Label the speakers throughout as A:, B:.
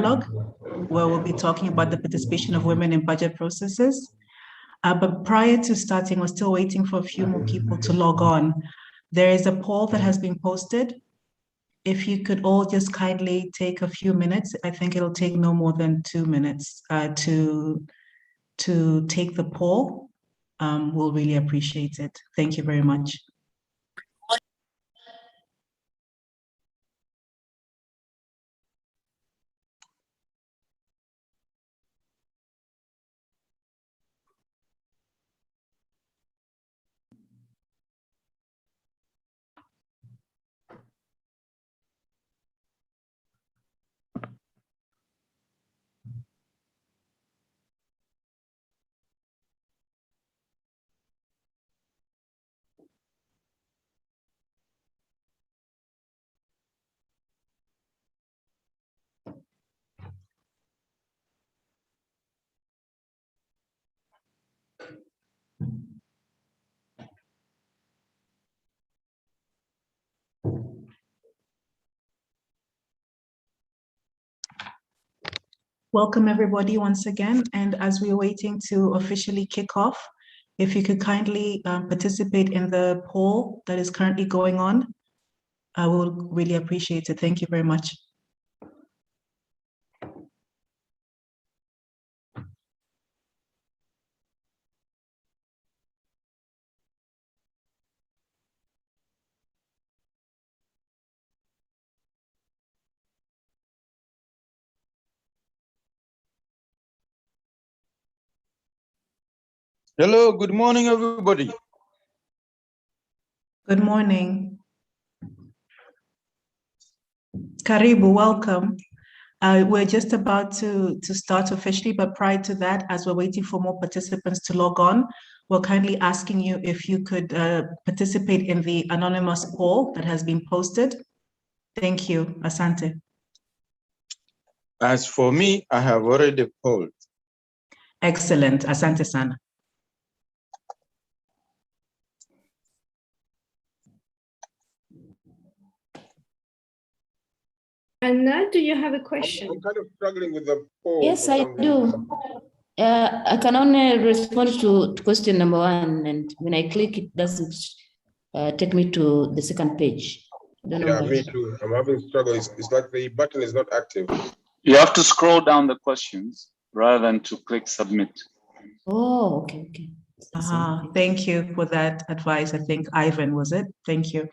A: dialogue, where we'll be talking about the participation of women in budget processes. But prior to starting, we're still waiting for a few more people to log on. There is a poll that has been posted. If you could all just kindly take a few minutes, I think it'll take no more than 2 minutes to take the poll. We'll really appreciate it. Thank you very much. Welcome everybody once again. And as we're waiting to officially kick off, if you could kindly participate in the poll that is currently going on, I will really appreciate it. Thank you very much.
B: Hello, good morning, everybody.
A: Good morning. Karibu, welcome. We're just about to start officially, but prior to that, as we're waiting for more participants to log on, we're kindly asking you if you could participate in the anonymous poll that has been posted. Thank you, Asante.
B: As for me, I have already polled.
A: Excellent, Asante Sana.
C: Anna, do you have a question?
D: I'm kind of struggling with the poll.
E: Yes, I do. I can only respond to question number 1, and when I click, it doesn't take me to the second page.
D: Yeah, me too. I'm having struggle. It's like the button is not active.
F: You have to scroll down the questions rather than to click submit.
E: Oh, okay.
A: Thank you for that advice. I think Ivan, was it? Thank you.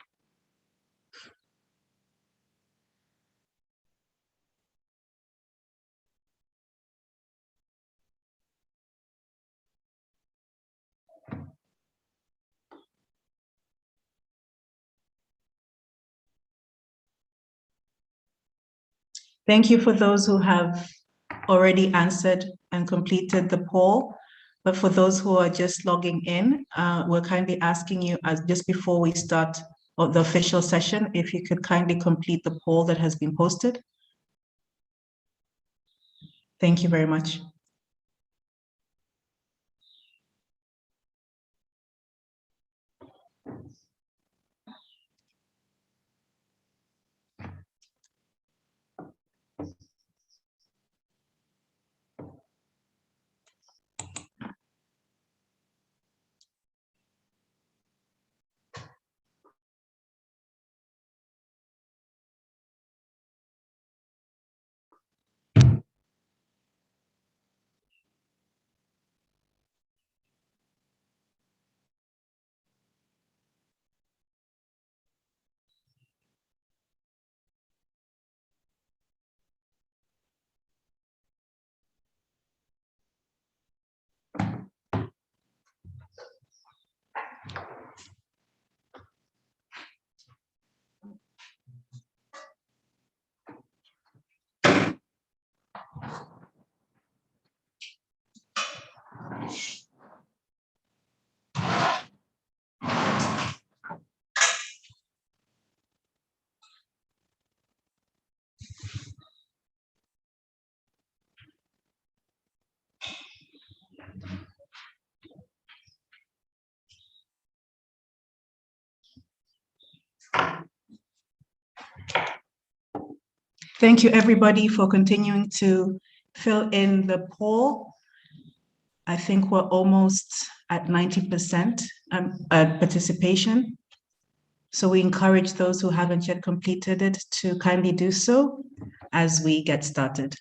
A: Thank you for those who have already answered and completed the poll. But for those who are just logging in, we're kindly asking you, as just before we start the official session, if you could kindly complete the poll that has been posted. Thank you very much. Thank you, everybody, for continuing to fill in the poll. I think we're almost at 90% participation. So we encourage those who haven't yet completed it to kindly do so as we get started.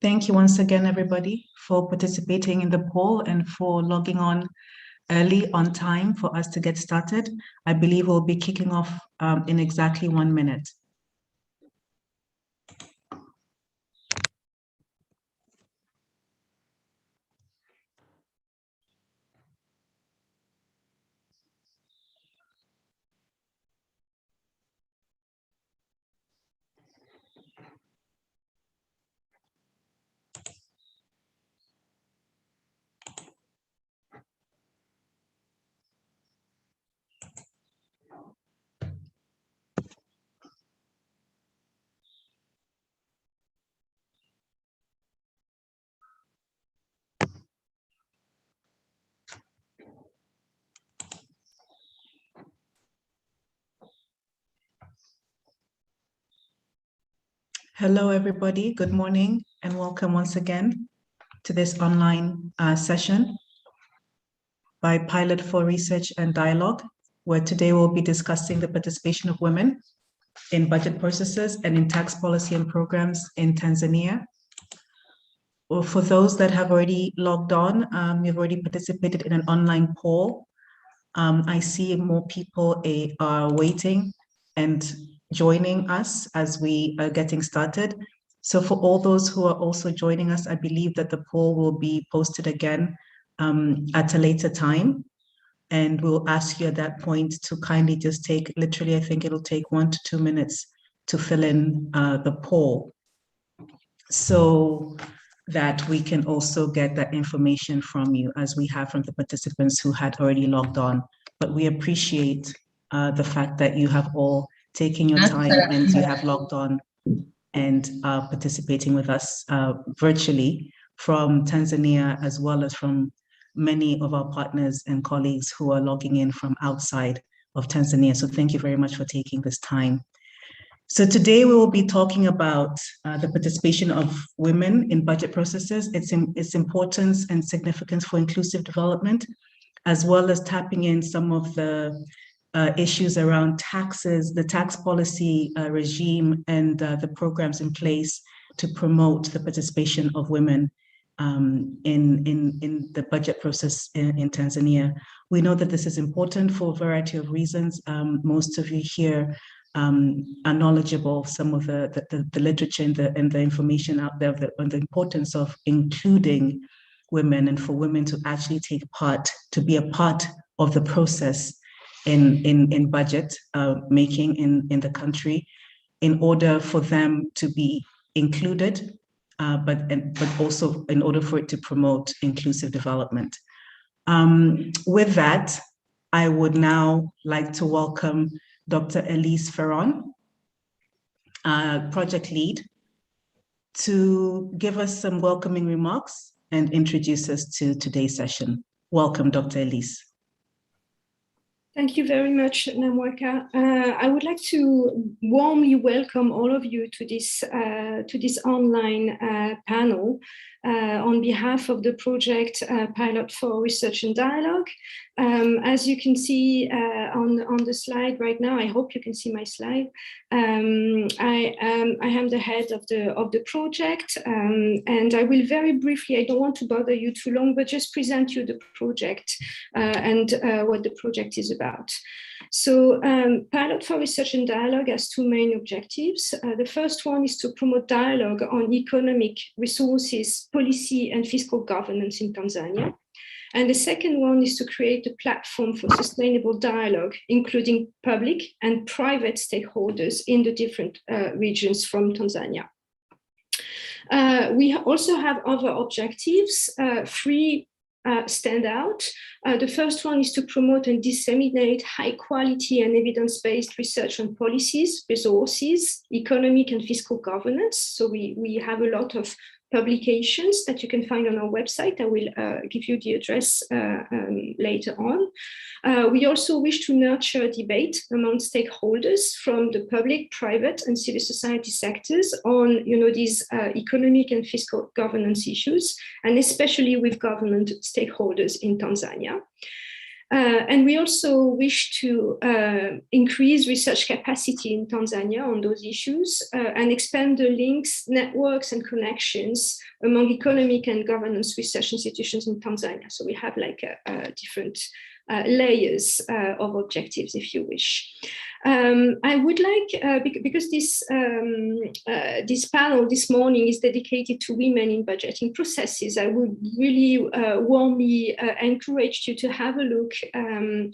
A: Thank you once again, everybody, for participating in the poll and for logging on early on time for us to get started. I believe we'll be kicking off in exactly 1 minute. Hello, everybody. Good morning and welcome once again to this online session by Pilot for Research and Dialogue, where today we'll be discussing the participation of women in budget processes and in tax policy and programs in Tanzania. Well, for those that have already logged on, you've already participated in an online poll. I see more people are waiting and joining us as we are getting started. So for all those who are also joining us, I believe that the poll will be posted again at a later time. And we'll ask you at that point to kindly just take, literally, I think it'll take 1 to 2 minutes to fill in the poll, so that we can also get that information from you, as we have from the participants who had already logged on. But we appreciate the fact that you have all taken your time and you have logged on and participating with us virtually from Tanzania, as well as from many of our partners and colleagues who are logging in from outside of Tanzania. So thank you very much for taking this time. So today we will be talking about the participation of women in budget processes, its importance and significance for inclusive development, as well as tapping in some of the issues around taxes, the tax policy regime, and the programs in place to promote the participation of women in the budget process in Tanzania. We know that this is important for a variety of reasons. Most of you here are knowledgeable of some of the literature and the information out there on the importance of including women, and for women to actually take part, to be a part of the process in budget making in the country, in order for them to be included, but also in order for it to promote inclusive development. With that, I would now like to welcome Dr. Elise Ferron, project lead, to give us some welcoming remarks and introduce us to today's session. Welcome, Dr. Elise.
C: Thank you very much, Namwaka. I would like to warmly welcome all of you to this online panel. on behalf of the project Pilot for Research and Dialogue. As you can see on the slide right now, I hope you can see my slide. I am the head of the project, and I will very briefly, I don't want to bother you too long, but just present you the project and what the project is about. So Pilot for Research and Dialogue has two main objectives. The first one is to promote dialogue on economic resources, policy and fiscal governance in Tanzania. And the second one is to create a platform for sustainable dialogue, including public and private stakeholders in the different regions from Tanzania. We also have other objectives, three stand out. The first one is to promote and disseminate high quality and evidence-based research on policies, resources, economic and fiscal governance. So we have a lot of publications that you can find on our website. I will give you the address later on. We also wish to nurture debate among stakeholders from the public, private, and civil society sectors on these economic and fiscal governance issues, and especially with government stakeholders in Tanzania. And we also wish to increase research capacity in Tanzania on those issues and expand the links, networks, and connections among economic and governance research institutions in Tanzania. So we have like different layers of objectives, if you wish. I would like, because this panel this morning is dedicated to women in budgeting processes, I would really warmly encourage you to have a look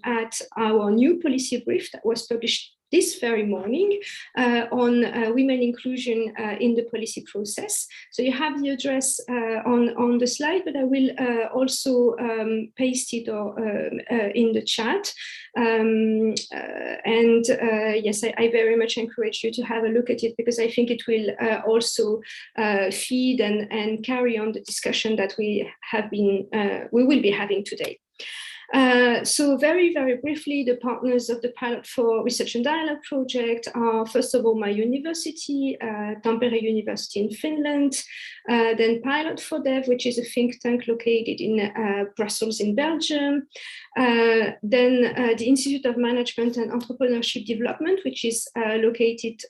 C: at our new policy brief that was published this very morning on women inclusion in the policy process. So you have the address on the slide, but I will also paste it or in the chat. Yes, I very much encourage you to have a look at it, because I think it will also feed and carry on the discussion that we will be having today. So very, very briefly, the partners of the Pilot for Research and Dialogue project are, first of all, my university, Tampere University in Finland, then Pilot for Dev, which is a think tank located in Brussels in Belgium, then the Institute of Management and Entrepreneurship Development, which is located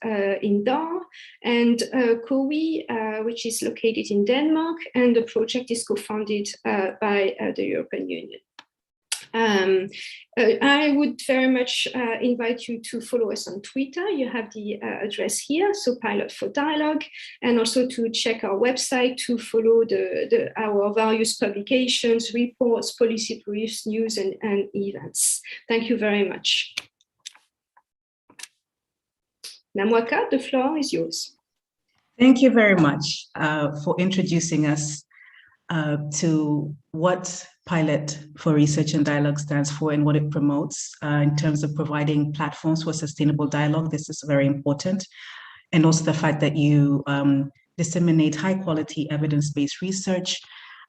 C: in Dar, and COWI, which is located in Denmark, and the project is co-funded by the European Union. I would very much invite you to follow us on Twitter. You have the address here, so Pilot for Dialogue, and also to check our website to follow our various publications, reports, policy briefs, news, and events. Thank you very much. Namwaka, the floor is yours.
A: Thank you very much for introducing us to what Pilot for Research and Dialogue stands for and what it promotes in terms of providing platforms for sustainable dialogue. This is very important. And also the fact that you disseminate high quality evidence-based research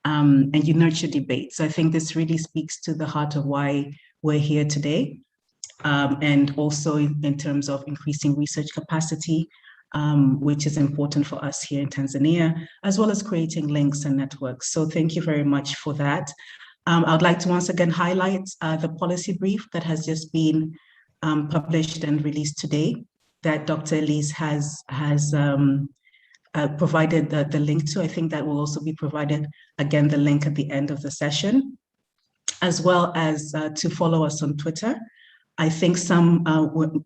A: and you nurture debate. So I think this really speaks to the heart of why we're here today. And also in terms of increasing research capacity, which is important for us here in Tanzania, as well as creating links and networks. So thank you very much for that. I would like to once again highlight the policy brief that has just been published and released today, that Dr. Elise has provided the link to. I think that will also be provided, again, the link at the end of the session, as well as to follow us on Twitter. I think some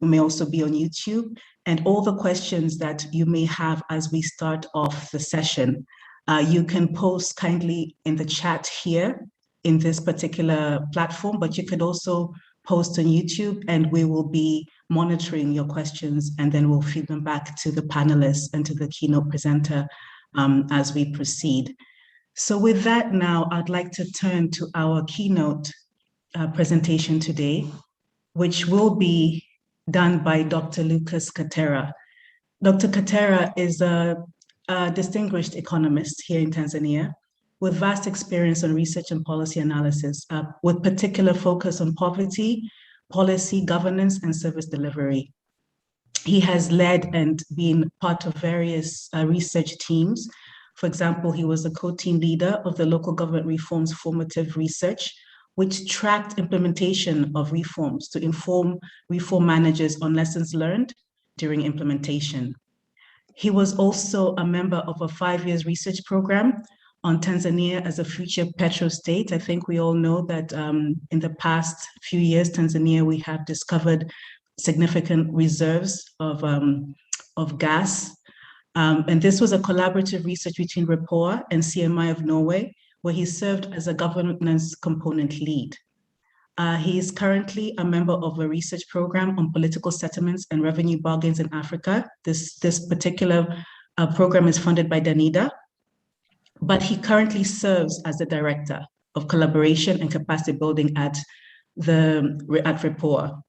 A: may also be on YouTube, and all the questions that you may have as we start off the session, you can post kindly in the chat here in this particular platform, but you could also post on YouTube, and we will be monitoring your questions, and then we'll feed them back to the panelists and to the keynote presenter as we proceed. So with that now, I'd like to turn to our keynote presentation today, which will be done by Dr. Lucas Katera. Dr. Katera is a distinguished economist here in Tanzania with vast experience on research and policy analysis, with particular focus on poverty, policy, governance, and service delivery. He has led and been part of various research teams For example, he was the co-team leader of the Local Government Reforms Formative Research, which tracked implementation of reforms to inform reform managers on lessons learned during implementation. He was also a member of a 5-year research program on Tanzania as a future petro state. I think we all know that in the past few years, Tanzania, we have discovered significant reserves of gas. And this was a collaborative research between REPOA and CMI of Norway, where he served as a governance component lead. He is currently a member of a research program on political settlements and revenue bargains in Africa. This particular program is funded by Danida, but he currently serves as the director of collaboration and capacity building at REPOA.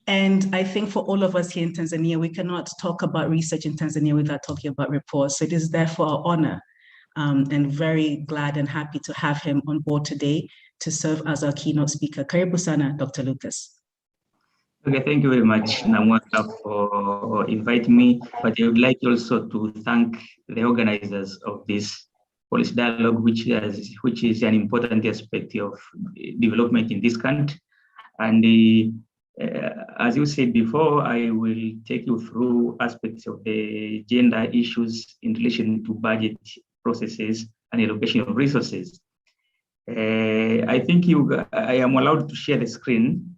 A: And I think for all of us here in Tanzania, we cannot talk about research in Tanzania without talking about REPOA. So it is therefore an honor and very glad and happy to have him on board today to serve as our keynote speaker. Karibu sana, Dr. Lucas.
G: Okay, thank you very much, Namwaka, for inviting me. But I would like also to thank the organizers of this policy dialogue, which is an important aspect of development in this country. And as you said before, I will take you through aspects of the gender issues in relation to budget processes and allocation of resources. I think I am allowed to share the screen.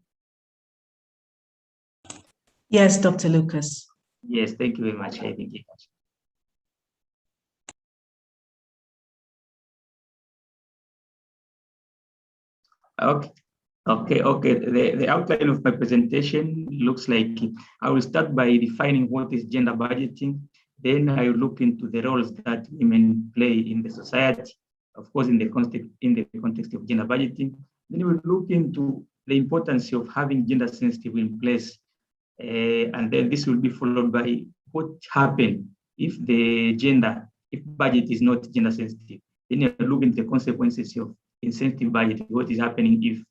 A: Yes, Dr. Lucas.
G: Yes, thank you very much. I think it. Okay. The outline of my presentation looks like I will start by defining what is gender budgeting. Then I will look into the roles that women play in the society, of course, in the context of gender budgeting. Then we'll look into the importance of having gender sensitive in place. And then this will be followed by what happens if budget is not gender sensitive. Then you look into the consequences of insensitive budget, what is happening if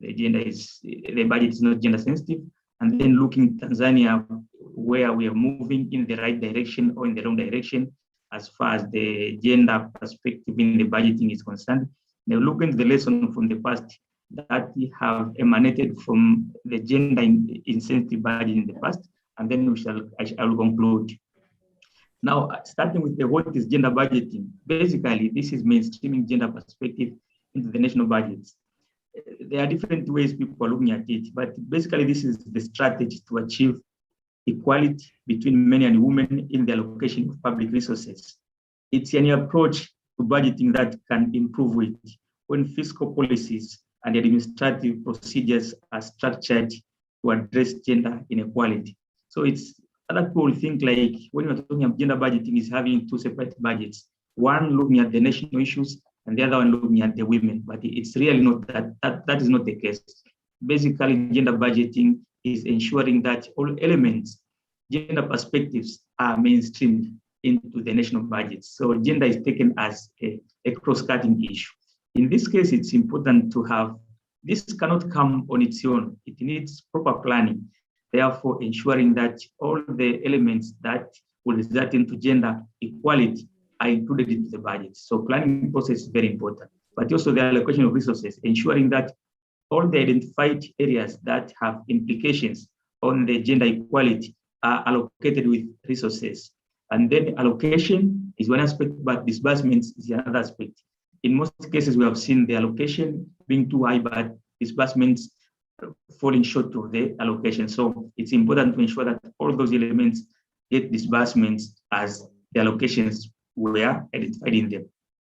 G: the budget is not gender sensitive, and then looking at Tanzania, where we are moving in the right direction or in the wrong direction as far as the gender perspective in the budgeting is concerned. Now look into the lesson from the past that have emanated from the gender insensitive budget in the past, and then I will conclude. Now, starting with what is gender budgeting. Basically, this is mainstreaming gender perspective into the national budgets. There are different ways people are looking at it, but basically this is the strategy to achieve equality between men and women in the allocation of public resources. It's an approach to budgeting that can improve it when fiscal policies and administrative procedures are structured to address gender inequality. So it's other people think like when you're talking about gender budgeting is having two separate budgets, one looking at the national issues and the other one looking at the women, but it's really not that is not the case. Basically, gender budgeting is ensuring that all elements, gender perspectives are mainstreamed into the national budgets. So gender is taken as a cross-cutting issue. In this case, it's important to have, this cannot come on its own. It needs proper planning. Therefore, ensuring that all the elements that will result into gender equality are included into the budget. So planning process is very important, but also the allocation of resources, ensuring that all the identified areas that have implications on the gender equality are allocated with resources. And then allocation is one aspect, but disbursements is another aspect. In most cases, we have seen the allocation being too high, but disbursements falling short of the allocation. So it's important to ensure that all those elements get disbursements as the allocations were identified in the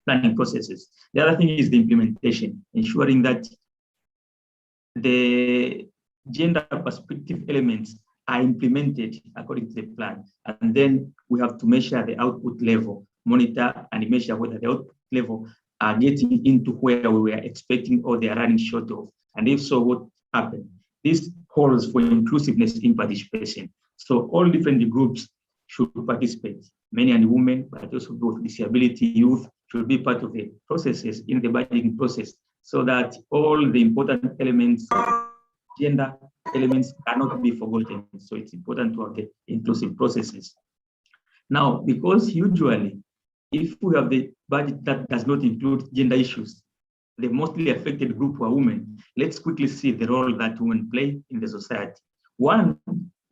G: planning processes. The other thing is the implementation, ensuring that the gender perspective elements are implemented according to the plan. And then we have to measure the output level, monitor and measure whether the output level are getting into where we were expecting or they are running short of. And if so, what happened? This calls for inclusiveness in participation. So all different groups should participate, men and women, but also both disability, youth should be part of the processes in the budgeting process so that all the important elements, gender elements cannot be forgotten. So it's important to have the inclusive processes. Now, because usually if we have the budget that does not include gender issues, the mostly affected group are women. Let's quickly see the role that women play in the society. One,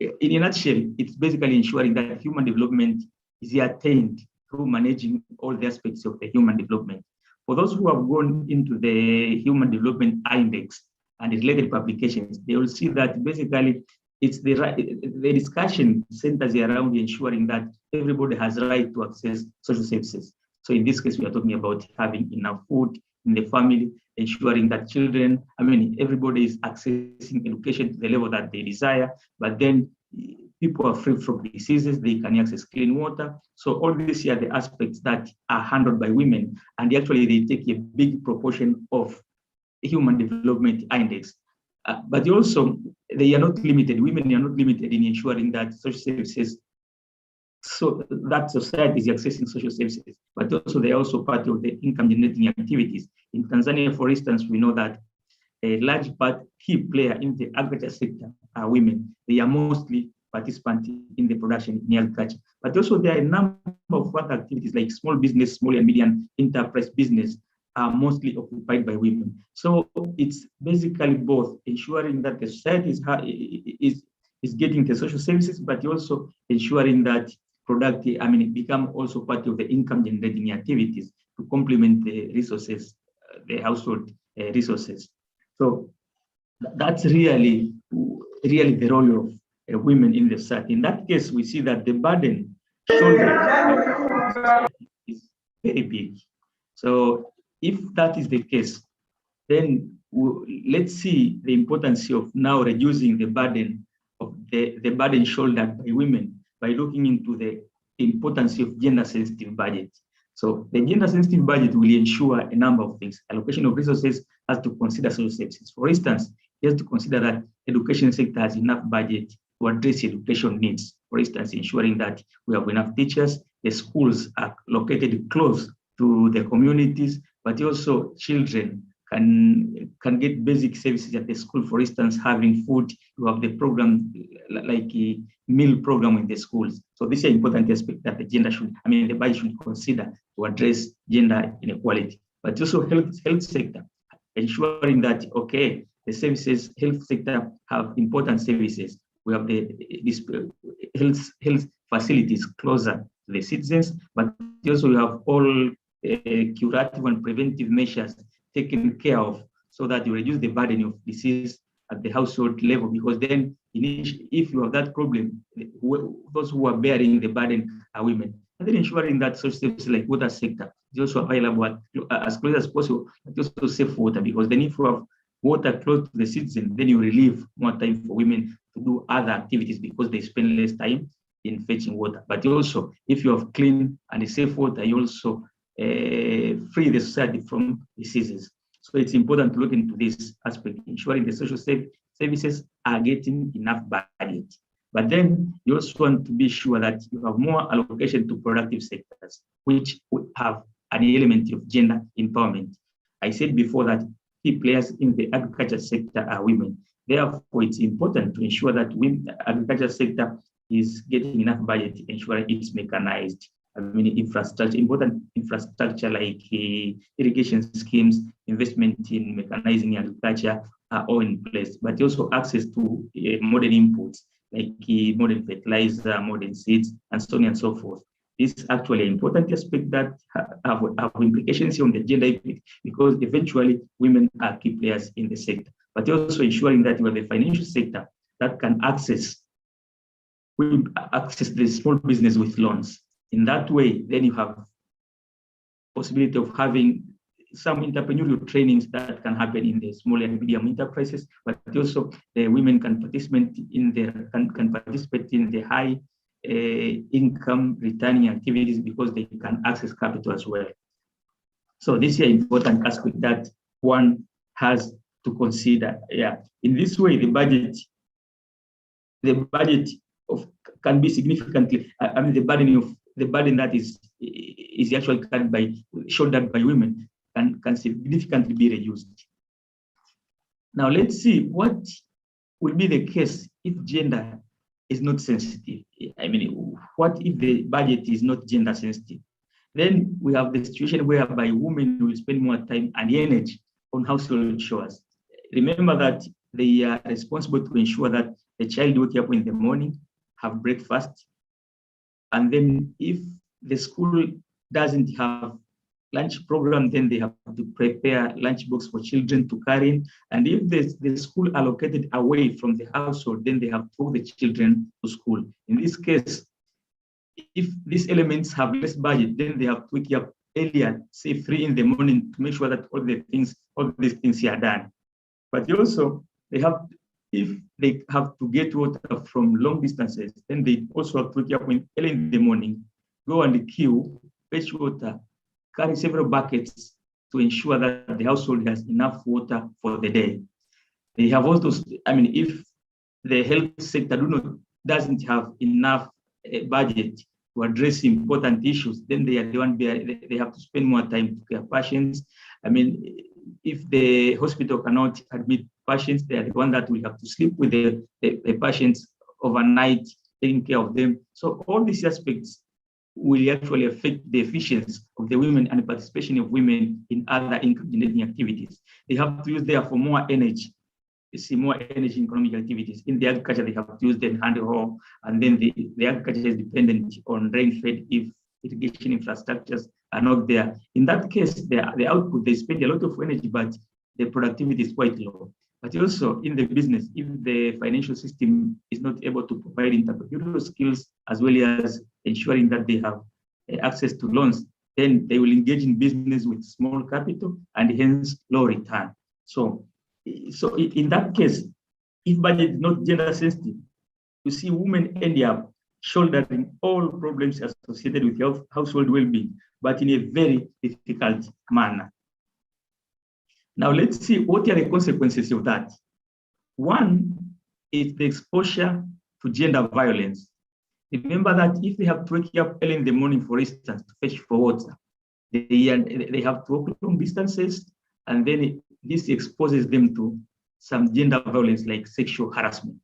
G: in a nutshell, it's basically ensuring that human development is attained through managing all the aspects of the human development. For those who have gone into the Human Development Index and related publications, they will see that basically it's the discussion centers around ensuring that everybody has the right to access social services. So in this case, we are talking about having enough food in the family, ensuring that children, everybody is accessing education to the level that they desire, but then people are free from diseases, they can access clean water. So all these are the aspects that are handled by women, and actually they take a big proportion of the Human Development Index. But also, they are not limited, women are not limited in ensuring that social services, so that society is accessing social services, but also they are also part of the income generating activities. In Tanzania, for instance, we know that a large key player in the agriculture sector are women. They are mostly participants in the production in agriculture, but also there are a number of other activities like small business, small and medium enterprise business are mostly occupied by women. So it's basically both ensuring that the society is getting the social services, but also ensuring that become also part of the income generating activities to complement the resources, the household resources. So that's really the role of women in the society. In that case, we see that the burden shouldered is very big. So if that is the case, then let's see the importance of now reducing the burden of the burden shouldered by women by looking into the importance of gender-sensitive budget. So the gender-sensitive budget will ensure a number of things. Allocation of resources has to consider social services. For instance, it has to consider that education sector has enough budget to address education needs. For instance, ensuring that we have enough teachers, the schools are located close to the communities, but also children can get basic services at the school. For instance, having food, you have the program like a meal program in the schools. So this is an important aspect that the budget should consider to address gender inequality. But also health sector, ensuring that the services, health sector have important services. We have the health facilities closer to the citizens, but also we have all curative and preventive measures taken care of so that you reduce the burden of disease at the household level, because then if you have that problem, those who are bearing the burden are women. And then ensuring that social services like water sector is also available as close as possible, but also safe water, because then if you have water close to the citizen, then you relieve more time for women to do other activities because they spend less time in fetching water. But also, if you have clean and safe water, you also free the society from diseases. So it's important to look into this aspect, ensuring the social services are getting enough budget. But then you also want to be sure that you have more allocation to productive sectors, which would have an element of gender empowerment. I said before that key players in the agriculture sector are women. Therefore, it's important to ensure that the agriculture sector is getting enough budget, ensuring it's mechanized. Infrastructure, important infrastructure like irrigation schemes, investment in mechanizing agriculture are all in place, but also access to modern inputs like modern fertilizer, modern seeds, and so on and so forth. This is actually an important aspect that have implications on the gender equity, because eventually women are key players in the sector, but also ensuring that you have a financial sector that can access the small business with loans. In that way, then you have possibility of having some entrepreneurial trainings that can happen in the small and medium enterprises, but also the women can participate in the high income returning activities because they can access capital as well. So this is an important aspect that one has to consider. Yeah, in this way, the budget can be significantly. The burden that is actually shouldered by women can significantly be reduced. Now let's see what will be the case if gender is not sensitive. What if the budget is not gender sensitive? Then we have the situation whereby women will spend more time and energy on household chores. Remember that they are responsible to ensure that the child wakes up in the morning, have breakfast, and then if the school doesn't have lunch program, then they have to prepare lunch box for children to carry in. And if the school are located away from the household, then they have to take the children to school. In this case, if these elements have less budget, then they have to wake up earlier, say 3 in the morning, to make sure that all these things are done. But also, if they have to get water from long distances, then they also have to wake up early in the morning, go on the queue, fetch water, carry several buckets to ensure that the household has enough water for the day. They have also, if the health sector doesn't have enough budget to address important issues, then they are the one they have to spend more time to care patients. If the hospital cannot admit patients, they are the one that will have to sleep with the patients overnight, taking care of them. So all these aspects will actually affect the efficiency of the women and the participation of women in other income-generating activities. They have to use therefore more energy. You see more energy in economic activities. In the agriculture, they have to use the hand hoe, and then the agriculture is dependent on rain-fed if irrigation infrastructures are not there. In that case, the output, they spend a lot of energy, but the productivity is quite low. But also in the business, if the financial system is not able to provide entrepreneurial skills as well as ensuring that they have access to loans, then they will engage in business with small capital and hence low return. So in that case, if budget is not gender sensitive, you see women end up shouldering all problems associated with household well-being, but in a very difficult manner. Now let's see what are the consequences of that. One is the exposure to gender violence. Remember that if they have to wake up early in the morning, for instance, to fetch for water, they have to walk long distances, and then this exposes them to some gender violence like sexual harassment.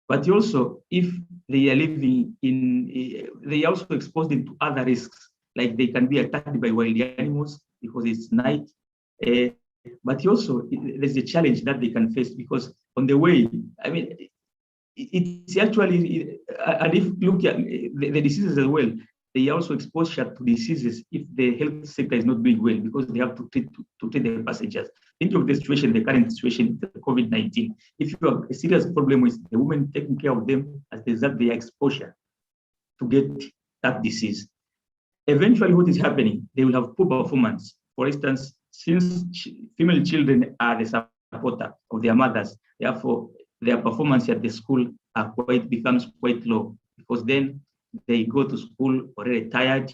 G: But also, if they are living they also expose them to other risks, like they can be attacked by wild animals because it's night. But also, there's a challenge that they can face because on the way, it's actually, and if you look at the diseases as well, they also exposure to diseases if the health sector is not doing well because they have to treat the passengers. Think of the situation, the current situation, the COVID-19. If you have a serious problem with the women taking care of them as a result of their exposure to get that disease, eventually what is happening, they will have poor performance. For instance, since female children are the supporter of their mothers, therefore their performance at the school becomes quite low because then they go to school already tired,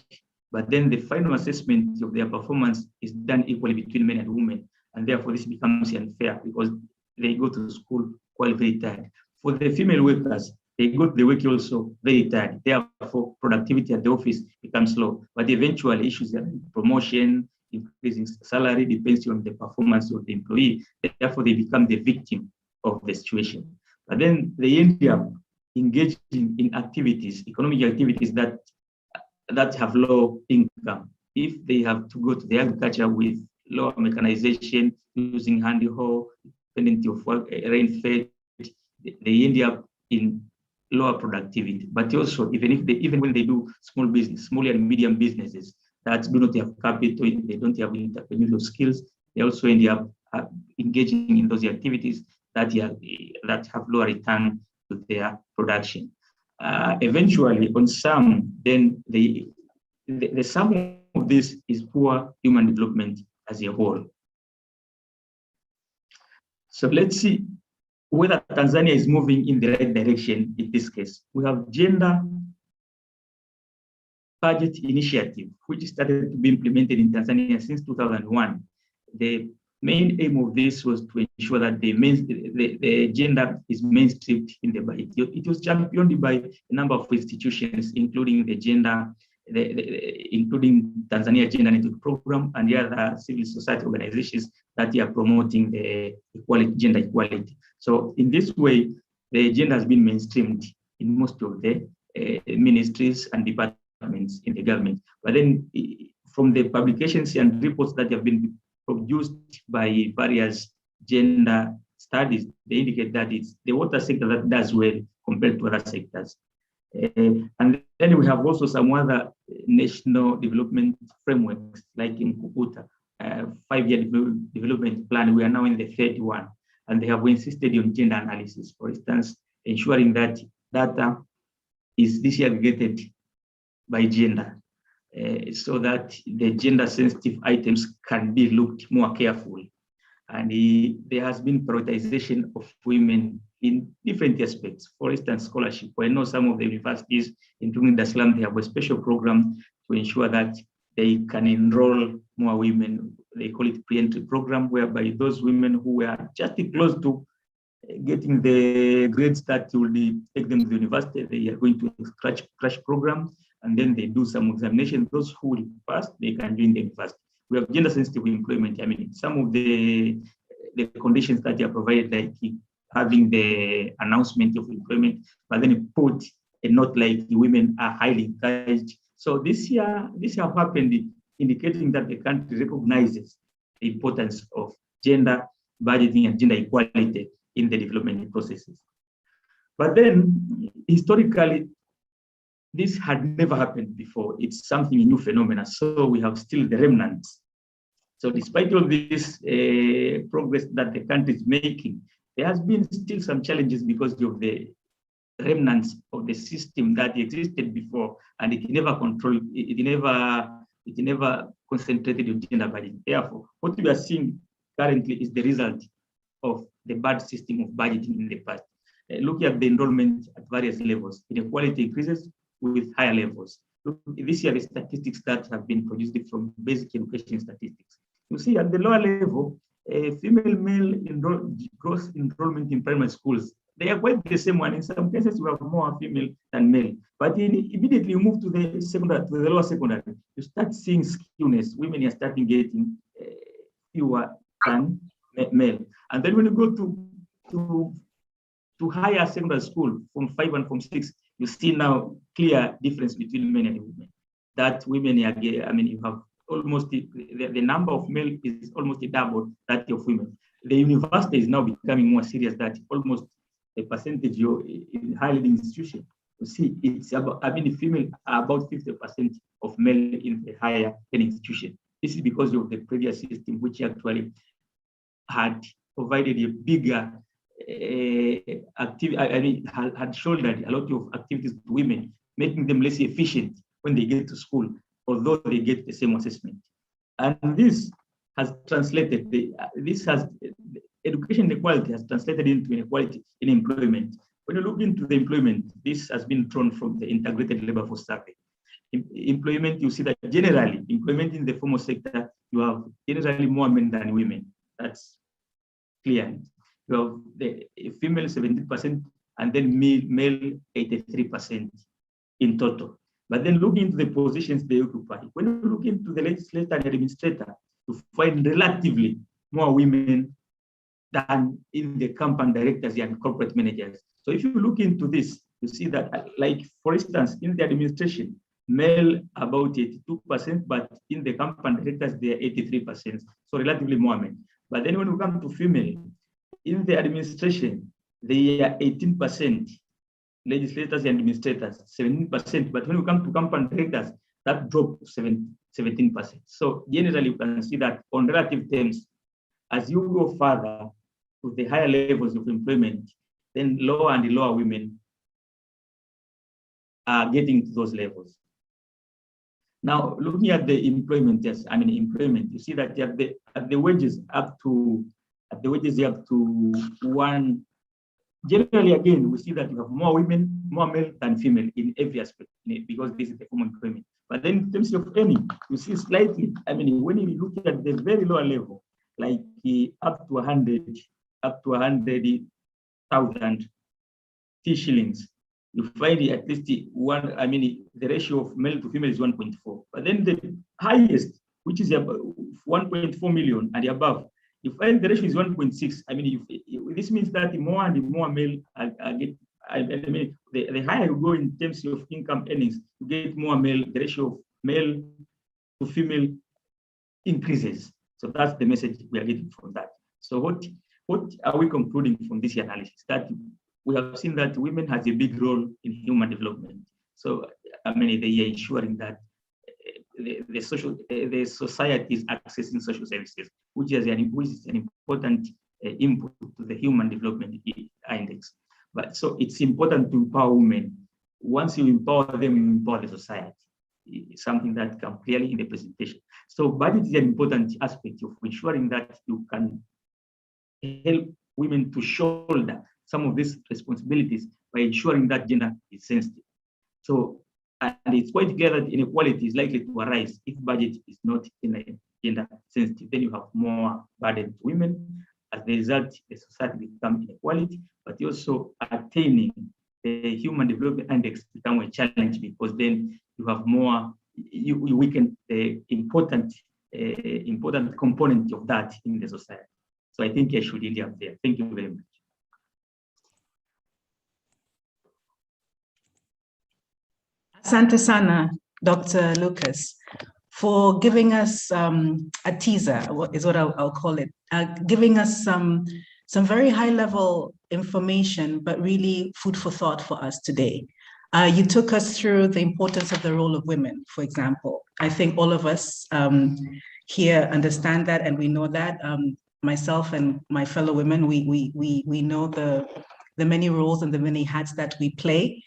G: but then the final assessment of their performance is done equally between men and women, and therefore this becomes unfair because they go to school quite very tired. For the female workers, they go to the work also very tired, therefore productivity at the office becomes low, but eventually issues like promotion, increasing salary depends on the performance of the employee, therefore they become the victim of the situation. But then they end up engaging in activities, economic activities that have low income. If they have to go to the agriculture with lower mechanization, using hand hoe, dependency of rain-fed, they end up in lower productivity. But also, even when they do small and medium businesses that do not have capital, they don't have entrepreneurial skills, they also end up engaging in those activities that have lower return to their production. Eventually, on some, then the sum of this is poor human development as a whole. So let's see whether Tanzania is moving in the right direction in this case. We have gender budget initiative, which started to be implemented in Tanzania since 2001. The main aim of this was to ensure that the gender is mainstreamed in the budget. It was championed by a number of institutions, including including Tanzania Gender Network Program and the other civil society organizations that are promoting the gender equality. So in this way, the gender has been mainstreamed in most of the ministries and departments requirements in the government. But then from the publications and reports that have been produced by various gender studies, they indicate that it's the water sector that does well compared to other sectors. And then we have also some other national development frameworks, like in Kukuta, 5-year development plan. We are now in the 3rd one, and they have insisted on gender analysis, for instance, ensuring that data is disaggregated by gender, so that the gender-sensitive items can be looked more carefully. And there has been prioritization of women in different aspects. For instance, scholarship. I know some of the universities, including Dar es Salaam, they have a special program to ensure that they can enroll more women. They call it pre-entry program, whereby those women who are just close to getting the grades that will take them to the university, they are going to a crash program, and then they do some examination. Those who will pass, they can join the university. We have gender-sensitive employment. I mean, some of the conditions that are provided, like having the announcement of employment, but then put a note like women are highly encouraged. So this have happened, indicating that the country recognizes the importance of gender budgeting and gender equality in the development processes. But then historically, this had never happened before. It's something new phenomena. So we have still the remnants. So despite all this progress that the country is making, there has been still some challenges because of the remnants of the system that existed before, and it never controlled, it never concentrated on gender budgeting. Therefore, what we are seeing currently is the result of the bad system of budgeting in the past. Looking at the enrollment at various levels, inequality increases with higher levels. This year, the statistics that have been produced from basic education statistics. You see, at the lower level, female-male gross enrollment in primary schools, they are quite the same one. In some cases, we have more female than male. But immediately you move to the secondary, to the lower secondary, you start seeing skewness. Women are starting getting fewer than male. And then when you go to higher secondary school, from 5 and from 6, you see now clear difference between men and women. That women are, I mean, you have almost the number of male is almost double that of women. The university is now becoming more serious, that almost a percentage in higher learning institution. You see, it's about, I mean, female are about 50% of male in the higher learning institution. This is because of the previous system, which actually had provided a bigger activity. I mean, had shouldered a lot of activities to women, making them less efficient when they get to school, although they get the same assessment. And this has translated, education inequality has translated into inequality in employment. When you look into the employment, this has been drawn from the integrated labor force survey. Employment, you see that generally, employment in the formal sector, you have generally more men than women. That's clear. You have the female 17% and then male 83% in total. But then look into the positions they occupy. When you look into the legislator and administrator, you find relatively more women than in the company directors and corporate managers. So if you look into this, you see that, like, for instance, in the administration, male about 82%, but in the company directors, they are 83%. So relatively more men. But then when we come to female, in the administration, they are 18%, legislators and administrators, 17%. But when we come to company directors, that dropped to 17%. So generally, you can see that on relative terms, as you go further to the higher levels of employment, then lower and lower women are getting to those levels. Now, looking at the employment, yes, I mean employment, you see that at the wages up to one. Generally, again, we see that you have more women, more male than female in every aspect, because this is the common employment. But then in terms of earning, you see slightly, I mean, when you look at the very lower level, like up to 100,000 shillings, you find at least one, I mean, the ratio of male to female is 1.4. But then the highest, which is 1.4 million and above, you find the ratio is 1.6. I mean, this means that more and more male I mean, the higher you go in terms of income earnings, you get more male, the ratio of male to female increases. So that's the message we are getting from that. So what are we concluding from this analysis? That we have seen that women has a big role in human development. So I mean, they are ensuring that the society is accessing social services, which is an important input to the human development index. But so it's important to empower women. Once you empower them, you empower the society. It's something that comes clearly in the presentation. So budget is an important aspect of ensuring that you can help women to shoulder some of these responsibilities by ensuring that gender is sensitive. So, and it's quite clear that inequality is likely to arise if budget is not gender sensitive. Then you have more burden to women. As a result, the society becomes inequality, but also attaining the human development index become a challenge, because then you have more, you weaken the important component of that in the society. So I think I should end up there. Thank you very much.
A: Asante sana, Dr. Lucas, for giving us a teaser, is what I'll call it, giving us some very high-level information, but really food for thought for us today. You took us through the importance of the role of women, for example. I think all of us here understand that, and we know that. Myself and my fellow women, we know the many roles and the many hats that we play.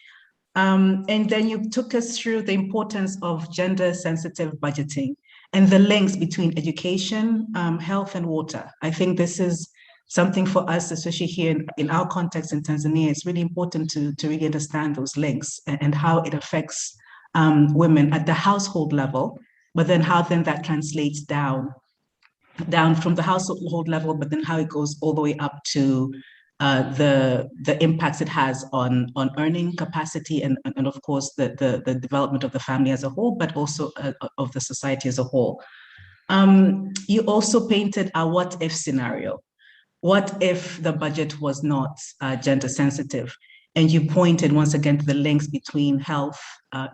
A: And then you took us through the importance of gender-sensitive budgeting and the links between education, health, and water. I think this is something for us, especially here in our context in Tanzania. It's really important to really understand those links and how it affects women at the household level, but then how then that translates down from the household level, but then how it goes all the way up to the impacts it has on earning capacity and of course the development of the family as a whole, but also of the society as a whole. You also painted a what if scenario. What if the budget was not gender sensitive? And you pointed once again to the links between health,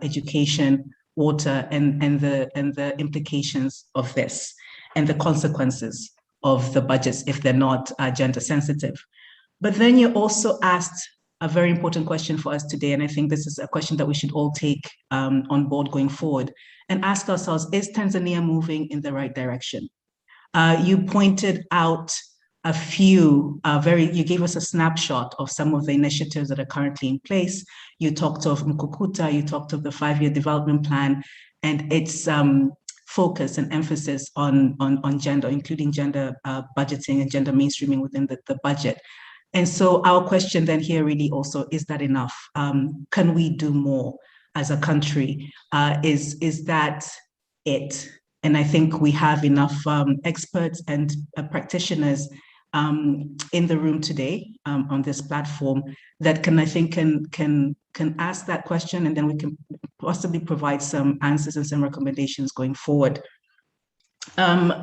A: education, water, and the implications of this and the consequences of the budgets if they're not gender sensitive. But then you also asked a very important question for us today, and I think this is a question that we should all take on board going forward and ask ourselves, is Tanzania moving in the right direction? You pointed out a few, you gave us a snapshot of some of the initiatives that are currently in place. You talked of Mkukuta, you talked of the 5-year development plan, and its focus and emphasis on gender, including gender budgeting and gender mainstreaming within the budget. And so our question then here really also, is that enough? Can we do more as a country? Is that it? And I think we have enough experts and practitioners in the room today on this platform that can ask that question, and then we can possibly provide some answers and some recommendations going forward.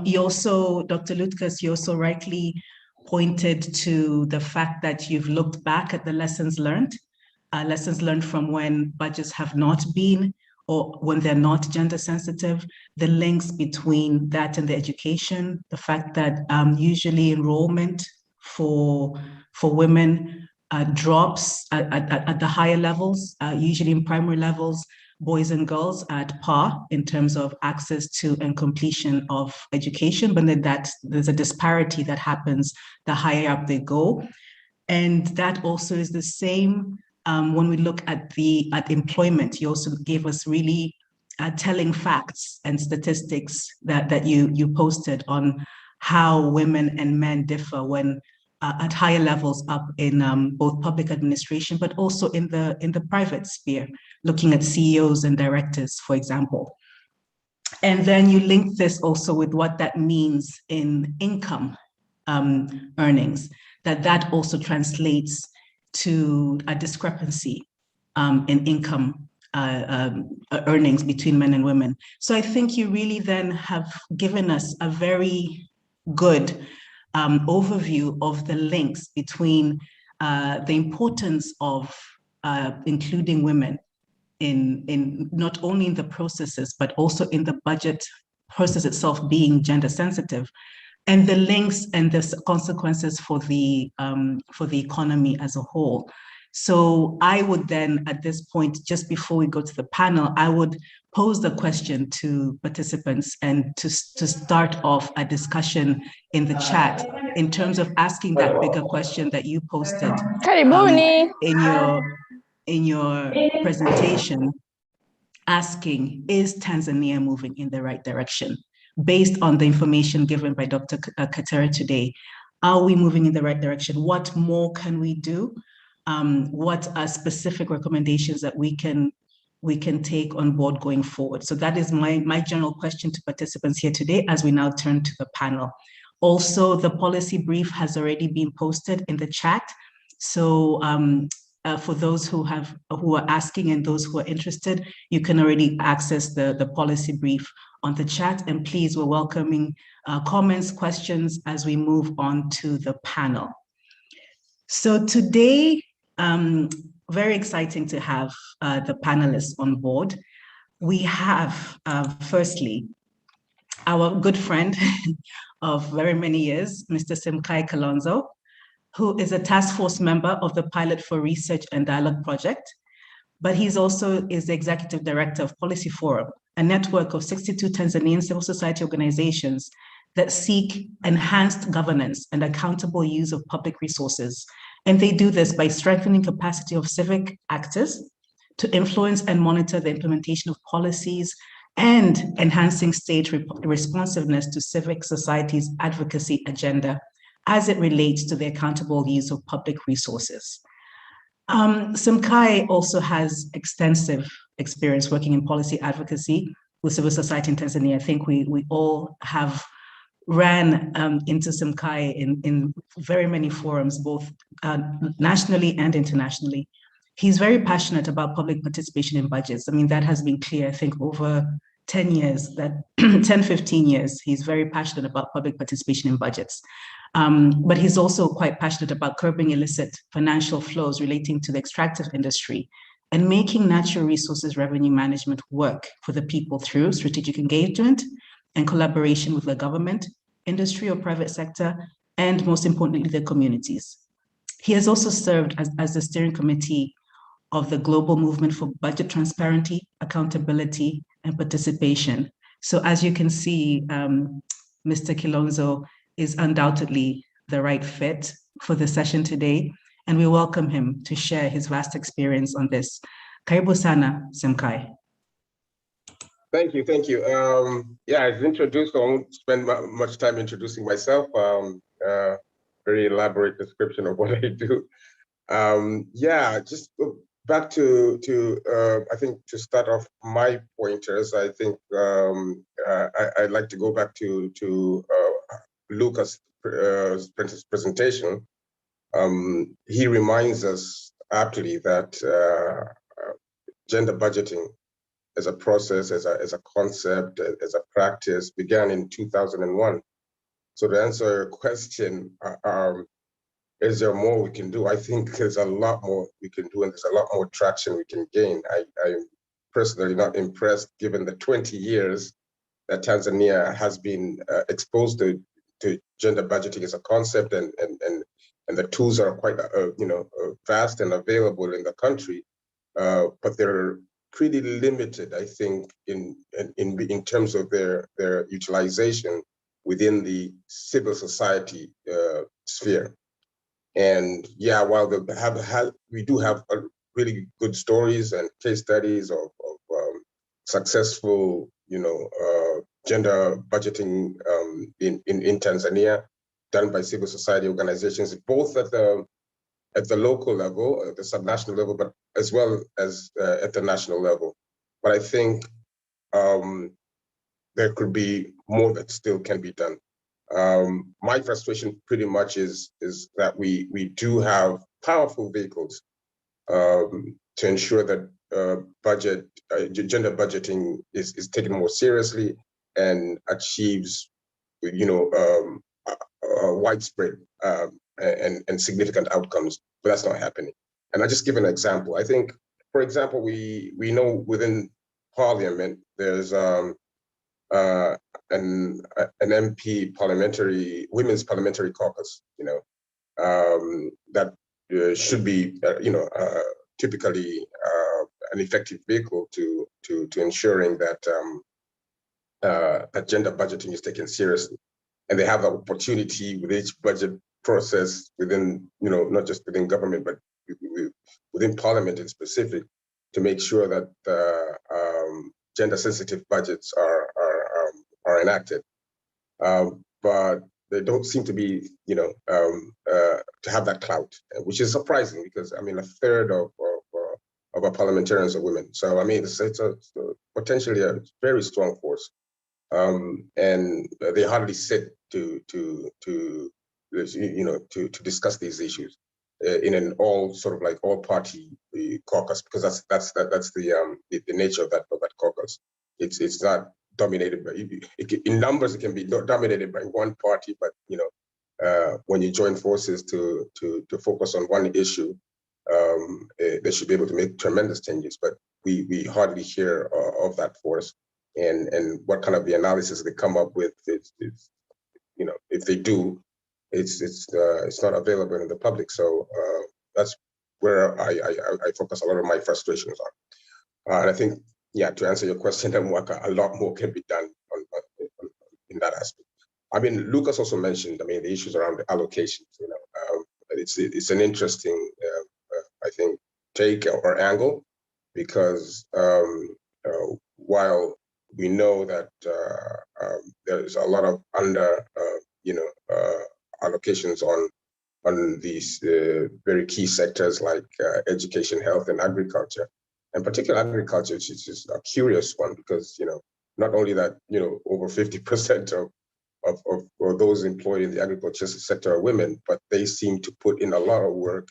A: You also, Dr. Lucas, you also rightly pointed to the fact that you've looked back at the lessons learned from when budgets have not been, or when they're not gender sensitive, the links between that and the education, the fact that usually enrollment for women drops at the higher levels, usually in primary levels, boys and girls at par in terms of access to and completion of education, but then that there's a disparity that happens the higher up they go. And that also is the same when we look at employment. You also gave us really telling facts and statistics that you posted on how women and men differ when at higher levels up in both public administration, but also in the private sphere, looking at CEOs and directors, for example. And then you link this also with what that means in income earnings, that also translates to a discrepancy in income earnings between men and women. So I think you really then have given us a very good overview of the links between the importance of including women in not only in the processes, but also in the budget process itself being gender sensitive, and the links and the consequences for the economy as a whole. So I would then, at this point, just before we go to the panel, I would pose the question to participants and to start off a discussion in the chat in terms of asking that bigger question that you posted in your presentation, asking, is Tanzania moving in the right direction? Based on the information given by Dr. Katera today, are we moving in the right direction? What more can we do? What are specific recommendations that we can take on board going forward? So that is my general question to participants here today as we now turn to the panel. Also, the policy brief has already been posted in the chat. So for those who are asking and those who are interested, you can already access the policy brief on the chat. And please, we're welcoming comments, questions as we move on to the panel. So today, very exciting to have the panelists on board. We have, firstly, our good friend of very many years, Mr. Semkae Kilonzo, who is a task force member of the Pilot for Research and Dialogue Project, but he's also is the executive director of Policy Forum, a network of 62 Tanzanian civil society organizations that seek enhanced governance and accountable use of public resources. And they do this by strengthening capacity of civic actors to influence and monitor the implementation of policies and enhancing state responsiveness to civic society's advocacy agenda as it relates to the accountable use of public resources. Semkae also has extensive experience working in policy advocacy with civil society in Tanzania. I think we all have ran into Semkae in very many forums, both nationally and internationally. He's very passionate about public participation in budgets. I mean, that has been clear, I think, over 10 years, 10, 15 years, he's very passionate about public participation in budgets. But he's also quite passionate about curbing illicit financial flows relating to the extractive industry and making natural resources revenue management work for the people through strategic engagement and collaboration with the government, industry or private sector, and most importantly, the communities. He has also served as the steering committee of the global movement for budget transparency, accountability, and participation. So as you can see, Mr. Kilonzo is undoubtedly the right fit for the session today, and we welcome him to share his vast experience on this. Karibu sana, Semkae.
D: Thank you, thank you. Yeah, as introduced, I won't spend much time introducing myself. Very elaborate description of what I do. Yeah, just back to I think to start off my pointers, I think I'd like to go back to Lucas' presentation. He reminds us aptly that gender budgeting as a process, as a concept, as a practice began in 2001. So to answer your question, is there more we can do? I think there's a lot more we can do, and there's a lot more traction we can gain. I'm personally not impressed, given the 20 years that Tanzania has been exposed to gender budgeting as a concept, and the tools are quite vast and available in the country, but they're pretty limited, I think, in terms of their utilization within the civil society sphere. And yeah, while we do have really good stories and case studies of successful, gender budgeting in Tanzania, done by civil society organizations, both at the local level, at the subnational level, but as well as at the national level. But I think there could be more that still can be done. My frustration pretty much is that we do have powerful vehicles to ensure that gender budgeting is taken more seriously and achieves, widespread and significant outcomes. but that's not happening. And I'll just give an example. I think, for example, we know within Parliament there's an MP women's parliamentary caucus, that should be, typically an effective vehicle to ensuring that that gender budgeting is taken seriously, and they have the opportunity with each budget process within, not just within government, but within Parliament in specific, to make sure that gender-sensitive budgets are enacted. But they don't seem to be, to have that clout, which is surprising because a third of our parliamentarians are women. So it's potentially a very strong force, and they hardly sit to discuss these issues in an all party caucus, because that's the nature of that caucus. It's not dominated by, in numbers it can be dominated by one party, but when you join forces to focus on one issue, they should be able to make tremendous changes. But we hardly hear of that force, and what kind of the analysis they come up with is if they do, it's not available in the public. So that's where I focus a lot of my frustrations on. And I think, to answer your question, Namwaka, a lot more can be done in that aspect. Lucas also mentioned, the issues around the allocations. It's an interesting, I think, take or angle, because while we know that there's a lot of allocations on these very key sectors like education, health, and agriculture. And particularly agriculture, which is a curious one, because not only that over 50% of those employed in the agriculture sector are women, but they seem to put in a lot of work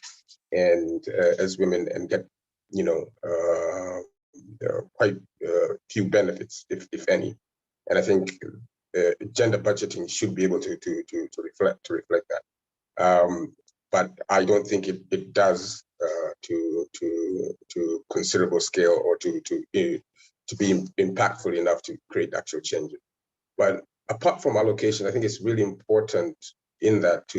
D: and as women, and get quite few benefits, if any. And I think gender budgeting should be able to reflect that. But I don't think it does to considerable scale, or to be impactful enough to create actual changes. But apart from allocation, I think it's really important in that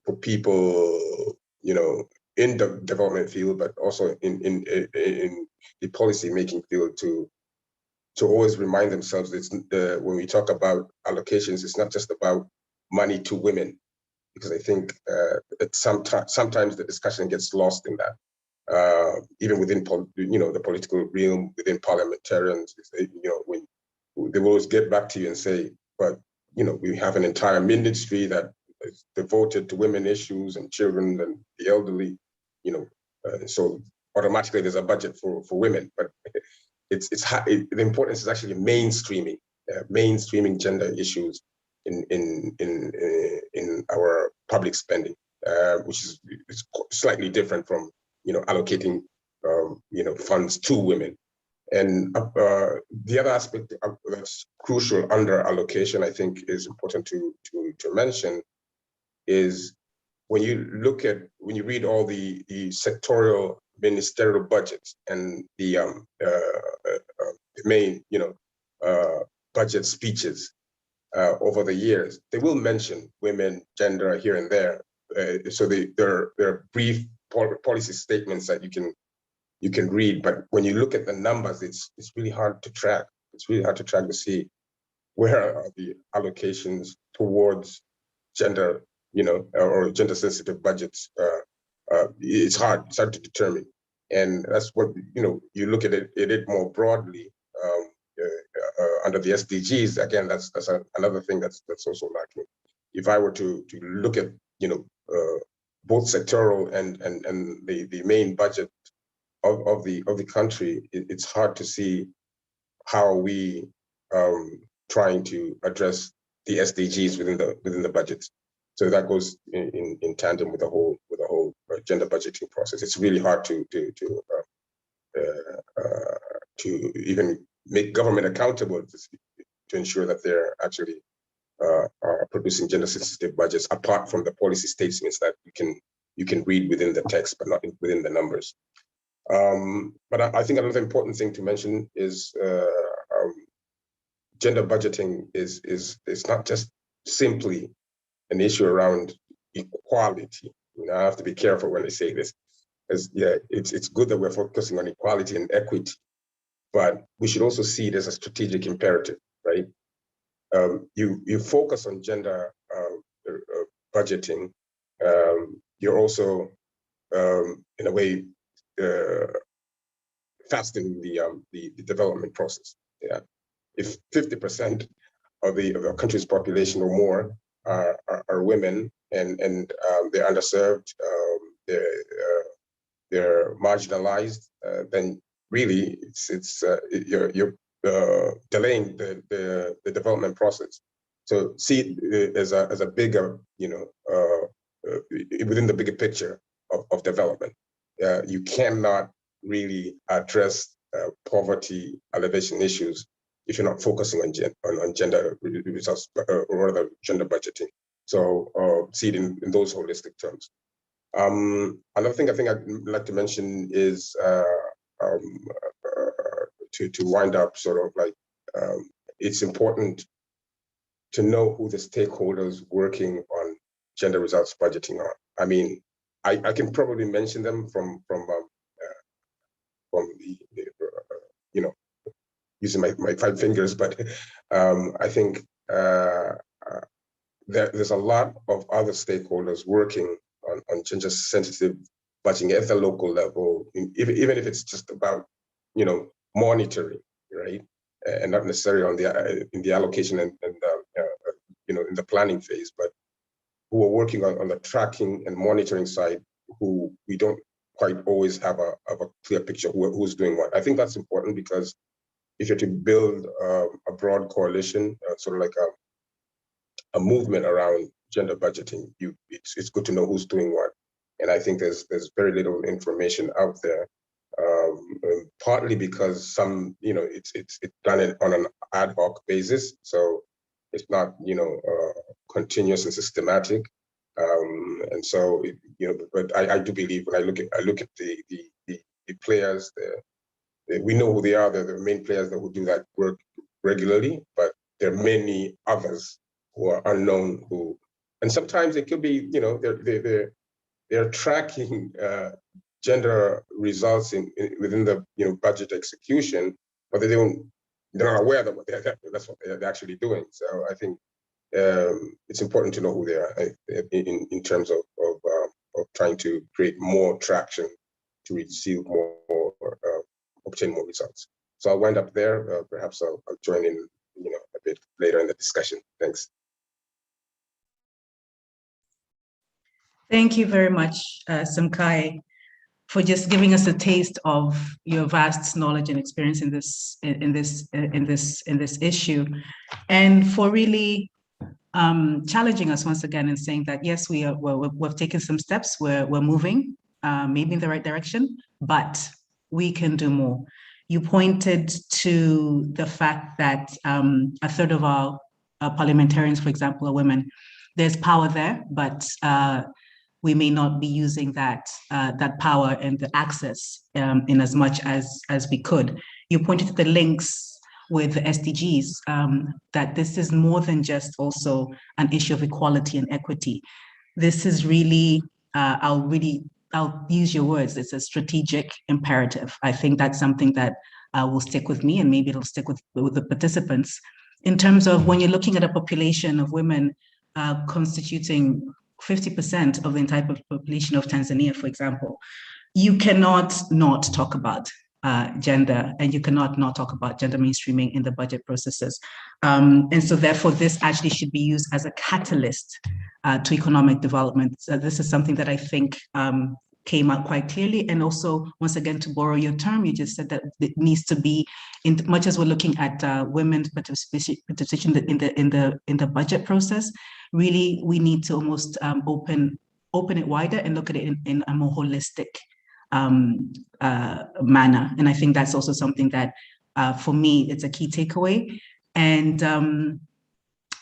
D: for people, in the development field, but also in the policy making field, to always remind themselves that when we talk about allocations, it's not just about money to women, because I think sometimes the discussion gets lost in that. Even within the political realm, within parliamentarians, when they will always get back to you and say, but we have an entire ministry that is devoted to women issues and children and the elderly, so automatically there's a budget for women. But the importance is actually mainstreaming gender issues in our public spending, which is slightly different from allocating funds to women. And the other aspect that's crucial under allocation, I think, is important to mention, is when you read all the sectorial ministerial budgets and the main budget speeches over the years, they will mention women, gender here and there. So they're brief policy statements that you can read, but when you look at the numbers, it's really hard to track. It's really hard to track to see where are the allocations towards gender, or gender-sensitive budgets. It's hard to determine, and that's what you look at it more broadly under the SDGs. Again, that's another thing that's also lacking. If I were to look at both sectoral and the main budget of the country, it's hard to see how we trying to address the SDGs within the budgets. So that goes in tandem with the whole gender budgeting process. It's really hard to even make government accountable to ensure that they're actually are producing gender sensitive budgets, apart from the policy statements that you can read within the text, but not within the numbers. But I think another important thing to mention is gender budgeting is not just simply an issue around equality. You know, I have to be careful when I say this, because yeah, it's good that we're focusing on equality and equity, but we should also see it as a strategic imperative, right? You focus on gender budgeting. You're also, in a way, fastening the development process. Yeah, if 50% of the country's population or more are women, and they're underserved, they're marginalized, then really you're delaying the development process. So see it as a bigger, within the bigger picture of development. You cannot really address poverty alleviation issues if you're not focusing on gender results, or rather gender budgeting. So see it in those holistic terms. Another thing I think I'd like to mention is to wind up, sort of like, it's important to know who the stakeholders working on gender results budgeting are. I mean, I can probably mention them from the using my 5 fingers, but I think there's a lot of other stakeholders working on gender sensitive budgeting at the local level, even if it's just about monitoring, right, and not necessarily on in the allocation and in the planning phase, but who are working on the tracking and monitoring side, who we don't quite always have a clear picture of who's doing what. I think that's important, because if you're to build a broad coalition, sort of like a movement around gender budgeting, it's good to know who's doing what. And I think there's very little information out there, partly because some, it's done on an ad hoc basis, so it's not continuous and systematic. And so but I do believe, when I look at the players, we know who they are. They're the main players that will do that work regularly, but there are many others who are unknown, and sometimes it could be, they're tracking gender results within the budget execution, but they're not aware that that's what they're actually doing. So I think it's important to know who they are in terms of trying to create more traction to receive more, obtain more results. So I'll wind up there. Perhaps I'll join in a bit later in the discussion. Thanks.
A: Thank you very much, Semkae, for just giving us a taste of your vast knowledge and experience in this issue, and for really challenging us once again and saying that yes, we've taken some steps, we're moving maybe in the right direction, but we can do more. You pointed to the fact that a third of our parliamentarians, for example, are women. There's power there, but we may not be using that power and the access in as much as we could. You pointed to the links with the SDGs, that this is more than just also an issue of equality and equity. This is really, I'll use your words, it's a strategic imperative. I think that's something that will stick with me, and maybe it'll stick with the participants. In terms of when you're looking at a population of women constituting 50% of the entire population of Tanzania, for example, you cannot not talk about gender, and you cannot not talk about gender mainstreaming in the budget processes. And so therefore, this actually should be used as a catalyst to economic development. So this is something that I think came out quite clearly. And also, once again, to borrow your term, you just said that it needs to be, in much as we're looking at women's participation in the budget process, really, we need to almost open it wider and look at it in a more holistic manner. And I think that's also something that, for me, it's a key takeaway. And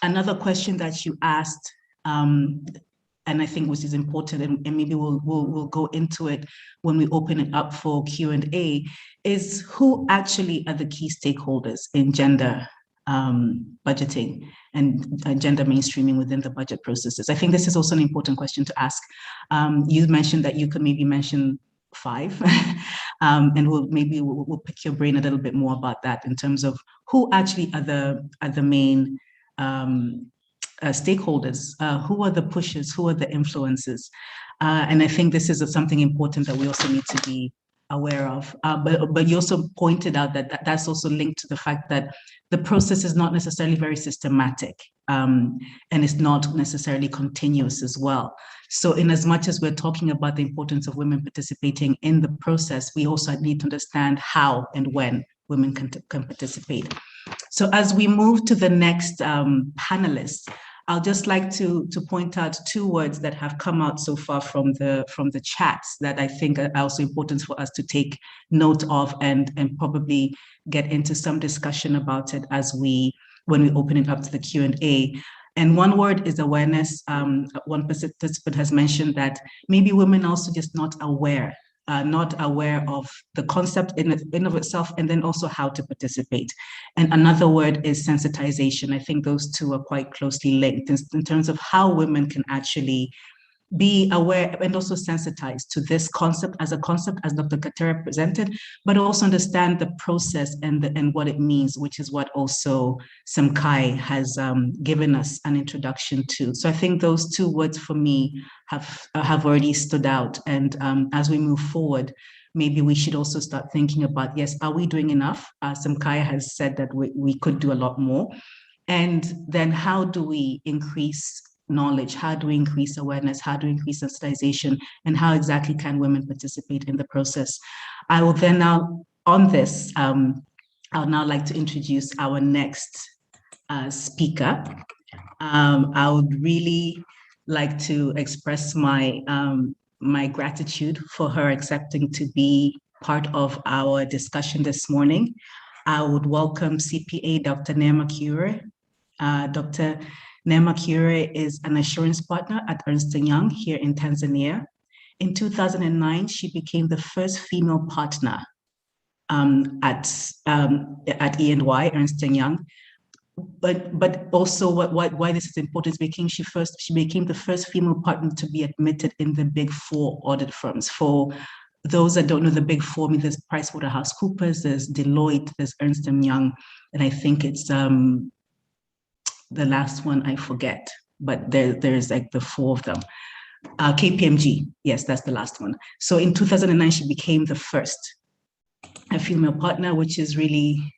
A: another question that you asked, and I think which is important, and maybe we'll go into it when we open it up for Q&A, is who actually are the key stakeholders in gender budgeting and gender mainstreaming within the budget processes. I think this is also an important question to ask. You mentioned that you could maybe mention 5, and we'll pick your brain a little bit more about that in terms of who actually are the main stakeholders, who are the pushers, who are the influencers, and I think this is something important that we also need to be aware of. But you also pointed out that that's also linked to the fact that the process is not necessarily very systematic, and it's not necessarily continuous as well. So in as much as we're talking about the importance of women participating in the process, we also need to understand how and when women can participate. So as we move to the next panelists, I'll just like to point out 2 words that have come out so far from the chats that I think are also important for us to take note of and probably get into some discussion about it when we open it up to the Q&A. And one word is awareness. One participant has mentioned that maybe women are also just not aware of the concept in of itself, and then also how to participate. And another word is sensitization. I think those 2 are quite closely linked in terms of how women can actually be aware and also sensitized to this concept as Dr. Katera presented, but also understand the process and what it means, which is what also Semkae has given us an introduction to. So I think those 2 words for me have already stood out. And as we move forward, maybe we should also start thinking about, yes, are we doing enough? Semkae has said that we could do a lot more. And then how do we increase knowledge? How do we increase awareness? How do we increase sensitization? And how exactly can women participate in the process? I will then now, on this, I'll now like to introduce our next speaker. I would really like to express my gratitude for her accepting to be part of our discussion this morning. I would welcome CPA Dr. Neema Kiure. Dr. Neema Kiure is an assurance partner at Ernst & Young here in Tanzania. In 2009, she became the first female partner at E&Y, Ernst & Young. But also why this is important is she became the first female partner to be admitted in the Big 4 audit firms. For those that don't know the Big 4, I mean, there's PricewaterhouseCoopers, there's Deloitte, there's Ernst & Young, and I think it's the last one I forget, but there's like the 4 of them. KPMG, yes, that's the last one. So in 2009, she became the first female partner, which is really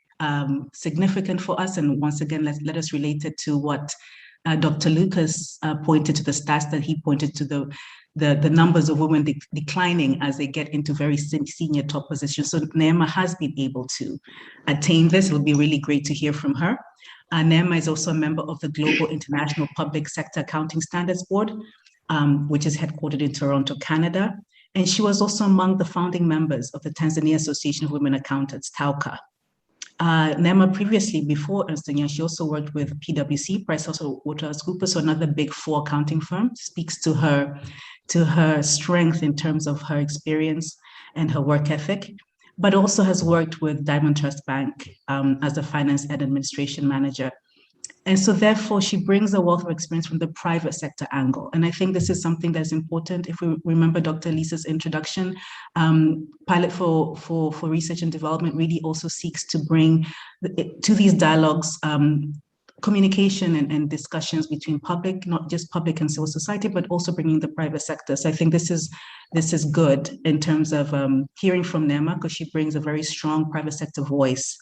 A: significant for us. And once again, let us relate it to what Dr. Lucas pointed to, the stats that he pointed to, the numbers of women declining as they get into very senior top positions. So Neema has been able to attain this. It'll be really great to hear from her. Neema is also a member of the Global International Public Sector Accounting Standards Board, which is headquartered in Toronto, Canada. And she was also among the founding members of the Tanzania Association of Women Accountants, TAUCA. Neema previously, before Ernst & Young, she also worked with PwC, PricewaterhouseCoopers, so another Big 4 accounting firm. Speaks to her strength in terms of her experience and her work ethic, but also has worked with Diamond Trust Bank as a finance and administration manager. And so therefore, she brings a wealth of experience from the private sector angle. And I think this is something that's important. If we remember Dr. Lisa's introduction, Pilot for Research and Development really also seeks to bring to these dialogues communication and discussions between public, not just public and civil society, but also bringing the private sector. So I think this is good in terms of hearing from Neema, because she brings a very strong private sector voice.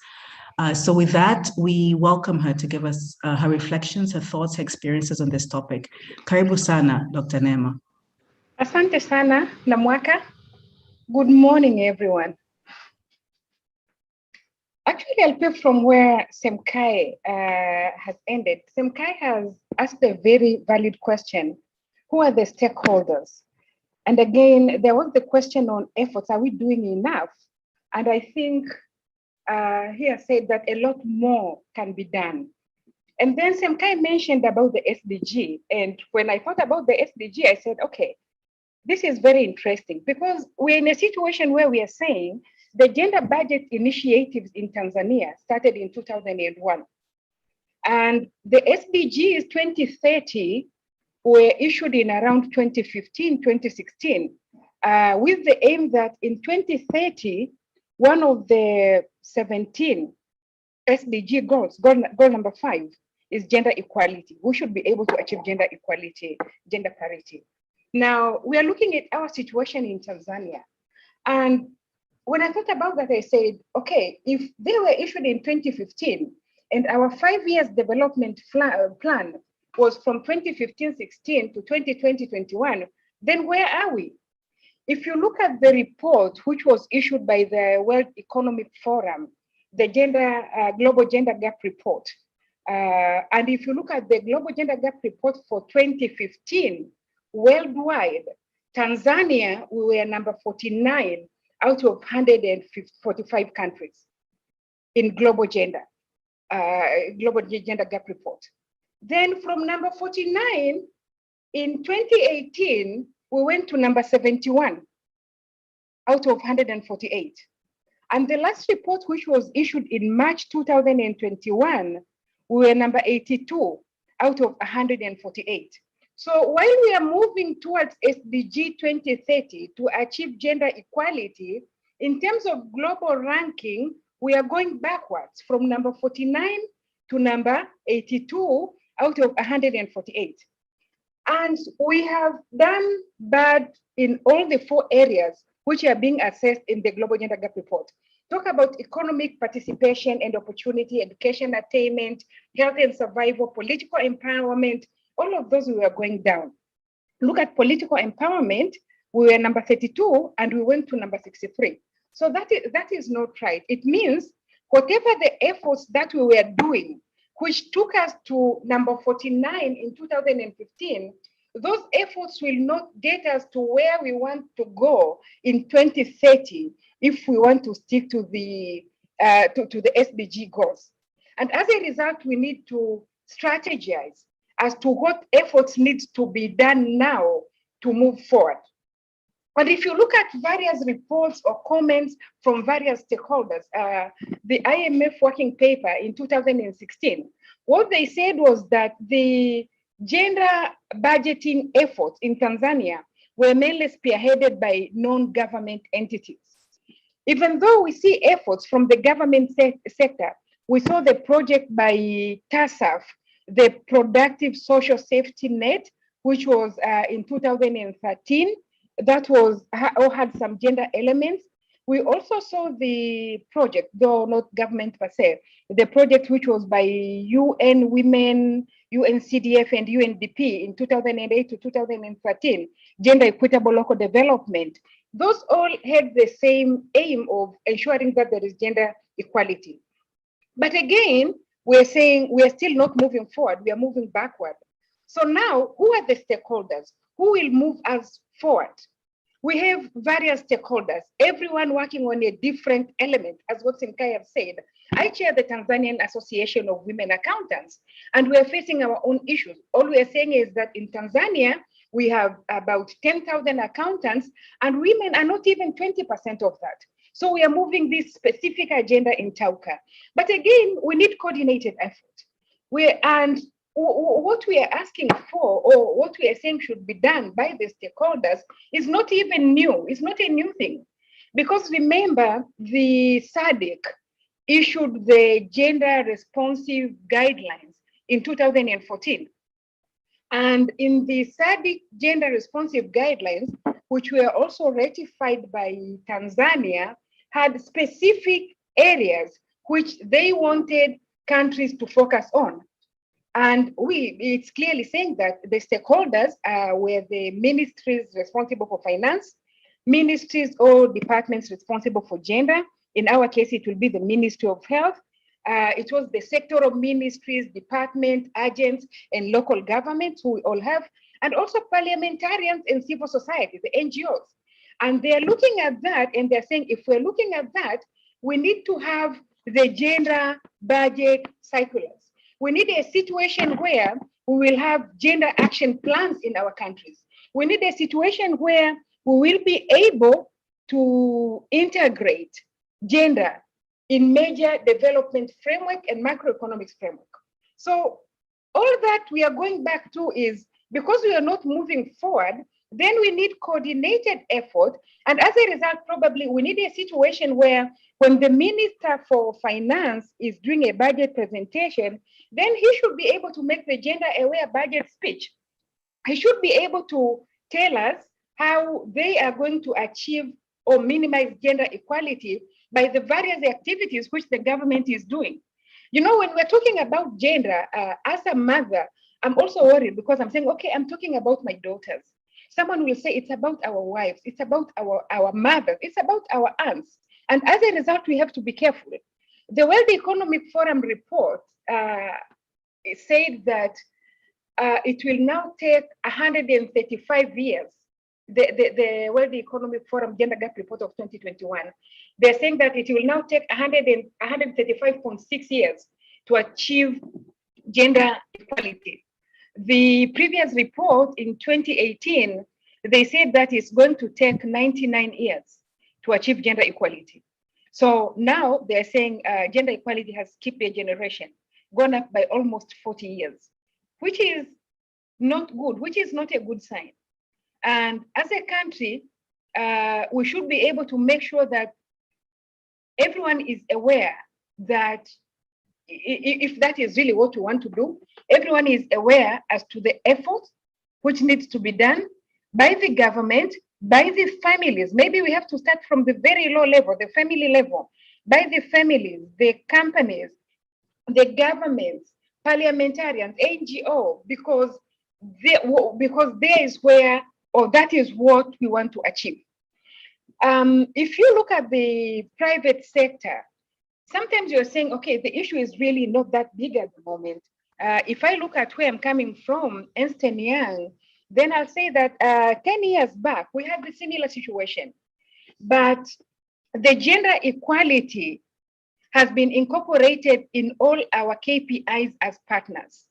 A: So with that, we welcome her to give us her reflections, her thoughts, her experiences on this topic. Karibu sana, Dr. Neema.
H: Asante sana, Namwaka. Good morning, everyone. Actually, I'll pick from where Semkae has ended. Semkae has asked a very valid question. Who are the stakeholders? And again, there was the question on efforts. Are we doing enough? And I think he has said that a lot more can be done. And then Semkae mentioned about the SDG. And when I thought about the SDG, I said, okay, this is very interesting because we're in a situation where we are saying the gender budget initiatives in Tanzania started in 2001. And the SDGs 2030 were issued in around 2015, 2016, with the aim that in 2030, one of the 17 SDG goals, goal number 5, is gender equality. We should be able to achieve gender equality, gender parity. Now, we are looking at our situation in Tanzania. And when I thought about that, I said, okay, if they were issued in 2015, and our 5 years development plan was from 2015-16 to 2020-21, then where are we? If you look at the report, which was issued by the World Economic Forum, the Global Gender Gap Report, and if you look at the Global Gender Gap Report for 2015, worldwide, Tanzania, we were number 49 out of 145 countries in global gender gap report. Then from number 49, in 2018, we went to number 71 out of 148. And the last report, which was issued in March 2021, we were number 82 out of 148. So while we are moving towards SDG 2030 to achieve gender equality, in terms of global ranking, we are going backwards from number 49 to number 82 out of 148. And we have done bad in all the 4 areas which are being assessed in the Global Gender Gap Report. Talk about economic participation and opportunity, education attainment, health and survival, political empowerment, all of those we were going down. Look at political empowerment, we were number 32 and we went to number 63. So that is not right. It means whatever the efforts that we were doing, which took us to number 49 in 2015, those efforts will not get us to where we want to go in 2030 if we want to stick to the SDG goals. And as a result, we need to strategize as to what efforts need to be done now to move forward. But if you look at various reports or comments from various stakeholders, the IMF working paper in 2016, what they said was that the gender budgeting efforts in Tanzania were mainly spearheaded by non-government entities. Even though we see efforts from the government sector, we saw the project by TASAF, the Productive Social Safety Net, which was in 2013, that was or had some gender elements. We also saw the project, though not government per se, the project which was by UN Women, UNCDF, and UNDP in 2008 to 2013, Gender Equitable Local Development. Those all had the same aim of ensuring that there is gender equality. But again, we're saying we are still not moving forward, we are moving backward. So now, who are the stakeholders? Who will move us forward? We have various stakeholders, everyone working on a different element, as what Semkae have said. I chair the Tanzanian Association of Women Accountants, and we are facing our own issues. All we are saying is that in Tanzania, we have about 10,000 accountants, and women are not even 20% of that. So we are moving this specific agenda in Tauka. But again, we need coordinated effort. And what we are asking for, or what we are saying should be done by the stakeholders, is not even new. It's not a new thing. Because remember, the SADC issued the gender responsive guidelines in 2014. And in the SADC gender responsive guidelines, which were also ratified by Tanzania, had specific areas which they wanted countries to focus on. And it's clearly saying that the stakeholders were the ministries responsible for finance, ministries or departments responsible for gender. In our case, it will be the Ministry of Health. It was the sectoral ministries, department, agents, and local governments who we all have, and also parliamentarians and civil society, the NGOs. And they're looking at that, and they're saying, if we're looking at that, we need to have the gender budget circulars. We need a situation where we will have gender action plans in our countries. We need a situation where we will be able to integrate gender in major development framework and macroeconomics framework. So all that we are going back to is because we are not moving forward, then we need coordinated effort. And as a result, probably we need a situation where when the Minister for Finance is doing a budget presentation, then he should be able to make the gender aware budget speech. He should be able to tell us how they are going to achieve or minimize gender equality by the various activities which the government is doing. You know, when we're talking about gender, as a mother, I'm also worried because I'm saying, okay, I'm talking about my daughters. Someone will say it's about our wives, it's about our mothers, it's about our aunts. And as a result, we have to be careful. The World Economic Forum report said that it will now take 135 years. The World Economic Forum Gender Gap Report of 2021, they're saying that it will now take 135.6 years to achieve gender equality. The previous report in 2018, they said that it's going to take 99 years to achieve gender equality. So now they're saying gender equality has skipped a generation, gone up by almost 40 years, which is not good, which is not a good sign. And as a country, we should be able to make sure that everyone is aware that if that is really what we want to do, everyone is aware as to the effort which needs to be done by the government, by the families. Maybe we have to start from the very low level, the family level, by the families, the companies, the governments, parliamentarians, NGO, because there is where, or that is what we want to achieve. If you look at the private sector, sometimes you're saying, okay, the issue is really not that big at the moment. If I look at where I'm coming from, Ernst & Young, then I'll say that 10 years back, we had a similar situation. But the gender equality has been incorporated in all our KPIs as partners.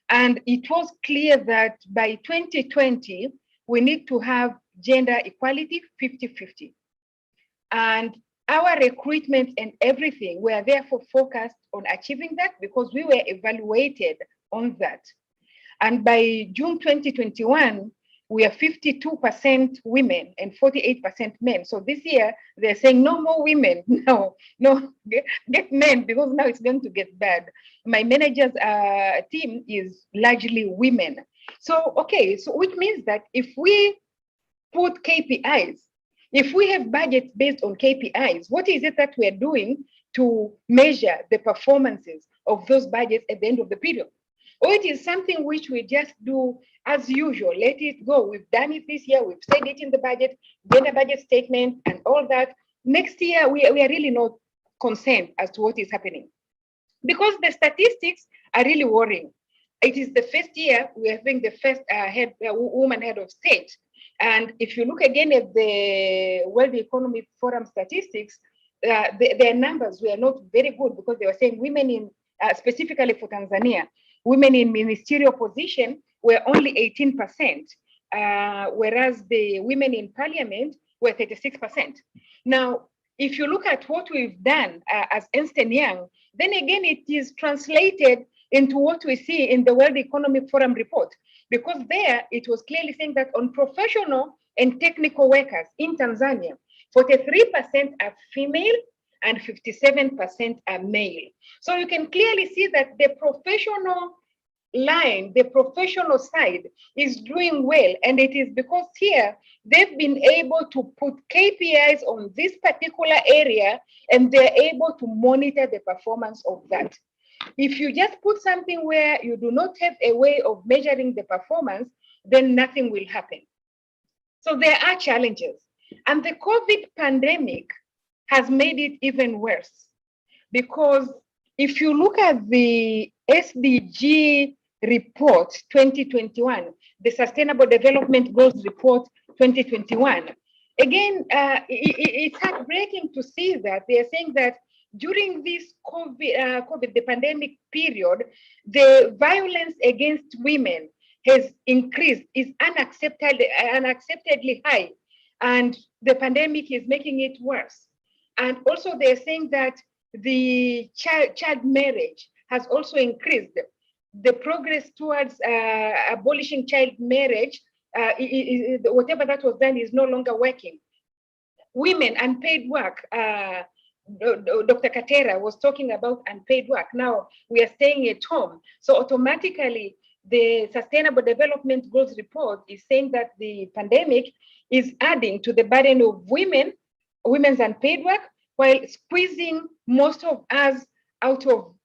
H: And it was clear that by 2020, we need to have gender equality 50-50. And our recruitment and everything were therefore focused on achieving that because we were evaluated on that. And by June 2021, we are 52% women and 48% men. So this year, they're saying no more women. No, get men, because now it's going to get bad. My manager's team is largely women. So, okay, so which means that if we put KPIs, if we have budgets based on KPIs, what is it that we're doing to measure the performances of those budgets at the end of the period? Or it is something which we just do as usual, let it go. We've done it this year, we've said it in the budget, gender budget statement and all that. Next year, we are really not concerned as to what is happening. Because the statistics are really worrying. It is the first year we are having the first woman head of state. And if you look again at the World Economic Forum statistics, their numbers were not very good because they were saying women in, specifically for Tanzania, women in ministerial position were only 18%, whereas the women in parliament were 36%. Now, if you look at what we've done as Ernst & Young, then again, it is translated into what we see in the World Economic Forum report, because there it was clearly saying that on professional and technical workers in Tanzania, 43% are female and 57% are male. So you can clearly see that the professional line, the professional side is doing well. And it is because here they've been able to put KPIs on this particular area and they're able to monitor the performance of that. If you just put something where you do not have a way of measuring the performance, then nothing will happen. So there are challenges. And the COVID pandemic has made it even worse, because if you look at the SDG report 2021, the Sustainable Development Goals report 2021, again, it's heartbreaking to see that they're saying that during this COVID, the pandemic period, the violence against women has increased, is unacceptably high, and the pandemic is making it worse. And also they're saying that the child marriage has also increased. The progress towards abolishing child marriage, whatever that was done is no longer working. Women, unpaid work. Dr. Katera was talking about unpaid work. Now we are staying at home. So automatically the Sustainable Development Goals report is saying that the pandemic is adding to the burden of women's unpaid work, while squeezing most of us out of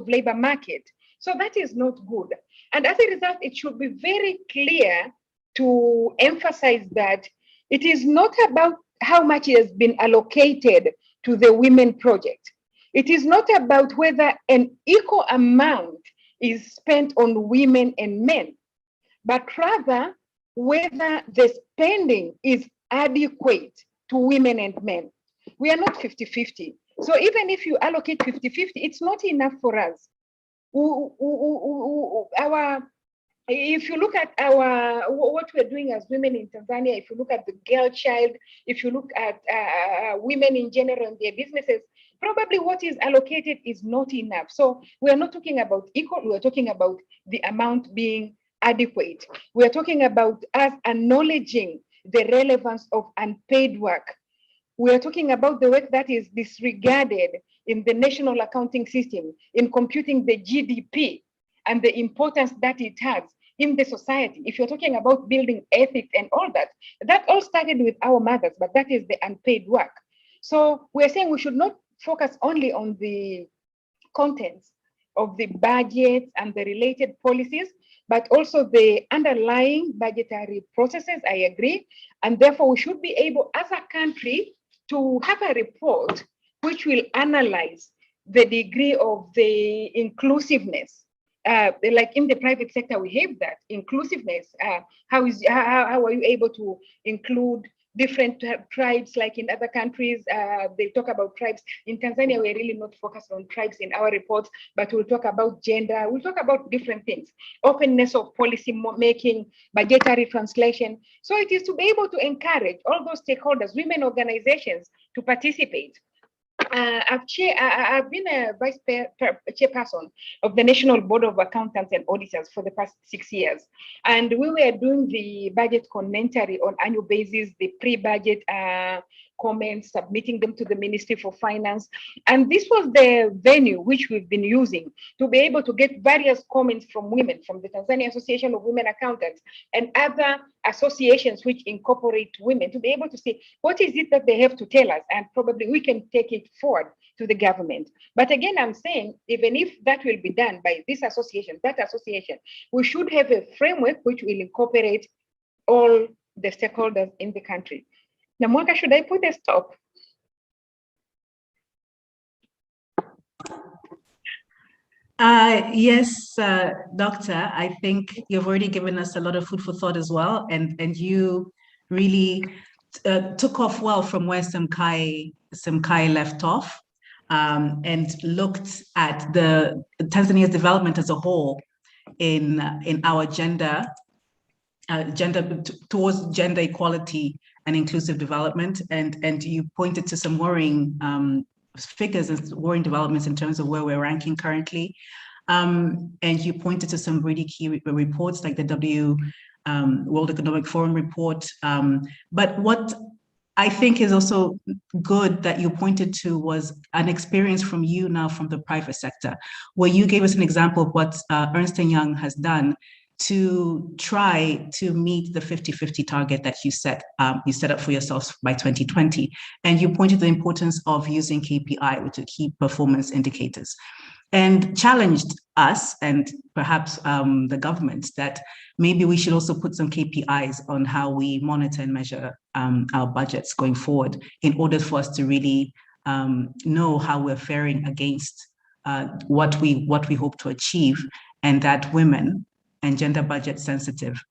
H: labor market. So that is not good. And as a result, it should be very clear to emphasize that it is not about how much has been allocated to the women project. It is not about whether an equal amount is spent on women and men, but rather whether the spending is adequate to women and men. We are not 50-50. So even if you allocate 50-50, it's not enough for us. If you look at what we're doing as women in Tanzania, if you look at the girl child, if you look at women in general and their businesses, probably what is allocated is not enough. So we are not talking about equal, we are talking about the amount being adequate. We are talking about us acknowledging the relevance of unpaid work. We are talking about the work that is disregarded in the national accounting system, in computing the GDP and the importance that it has in the society. If you're talking about building ethics and all that, that all started with our mothers, but that is the unpaid work. So we're saying we should not focus only on the contents of the budgets and the related policies, but also the underlying budgetary processes, I agree. And therefore we should be able as a country to have a report which will analyze the degree of the inclusiveness. Like in the private sector, we have that inclusiveness. How are you able to include different tribes, like in other countries? They talk about tribes. In Tanzania, we're really not focused on tribes in our reports, but we'll talk about gender, we'll talk about different things. Openness of policy making, budgetary translation. So it is to be able to encourage all those stakeholders, women organizations, to participate. I've been a vice chairperson of the National Board of Accountants and Auditors for the past 6 years. And we were doing the budget commentary on annual basis, the pre-budget comments, submitting them to the Ministry for Finance. And this was the venue which we've been using to be able to get various comments from women, from the Tanzania Association of Women Accountants and other associations which incorporate women, to be able to see what is it that they have to tell us, and probably we can take it forward to the government. But again, I'm saying, even if that will be done by this association, that association, we should have a framework which will incorporate all the stakeholders in the country. Namwaka, should I put a stop?
A: Yes, Doctor, I think you've already given us a lot of food for thought as well. And you really took off well from where Semkae left off, and looked at the Tanzania's development as a whole in our gender towards gender equality and inclusive development. And you pointed to some worrying figures and worrying developments in terms of where we're ranking currently. And you pointed to some really key reports like the World Economic Forum report. But what I think is also good that you pointed to was an experience from you now from the private sector, where you gave us an example of what Ernst & Young has done to try to meet the 50-50 target that you set up for yourselves by 2020. And you pointed to the importance of using KPI, which are key performance indicators, and challenged us and perhaps the government that maybe we should also put some KPIs on how we monitor and measure our budgets going forward, in order for us to really know how we're faring against what we hope to achieve, and that women and gender sensitive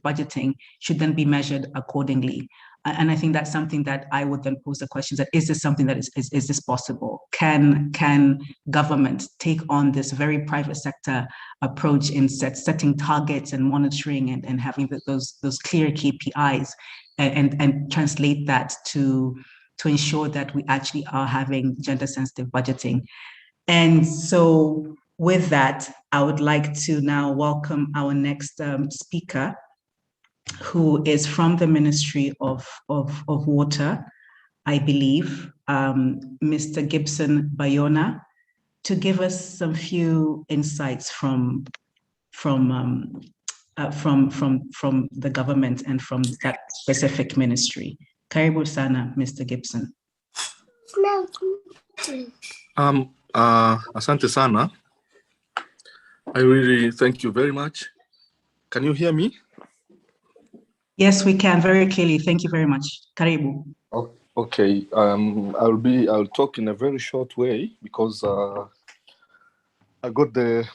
A: budgeting should then be measured accordingly. And I think that's something that I would then pose the question that, is this something that is this possible? Can government take on this very private sector approach in setting targets and monitoring and having those clear KPIs and translate that to ensure that we actually are having gender sensitive budgeting? And so with that, I would like to now welcome our next speaker, who is from the Ministry of Water, I believe, Mr. Gibson Bayona, to give us some few insights from the government and from that specific ministry. Karibu sana, Mr. Gibson.
I: Asante sana. I really thank you very much. Can you hear me?
A: Yes, we can very clearly. Thank you very much. Karibu.
I: Okay. I'll talk in a very short way because I got the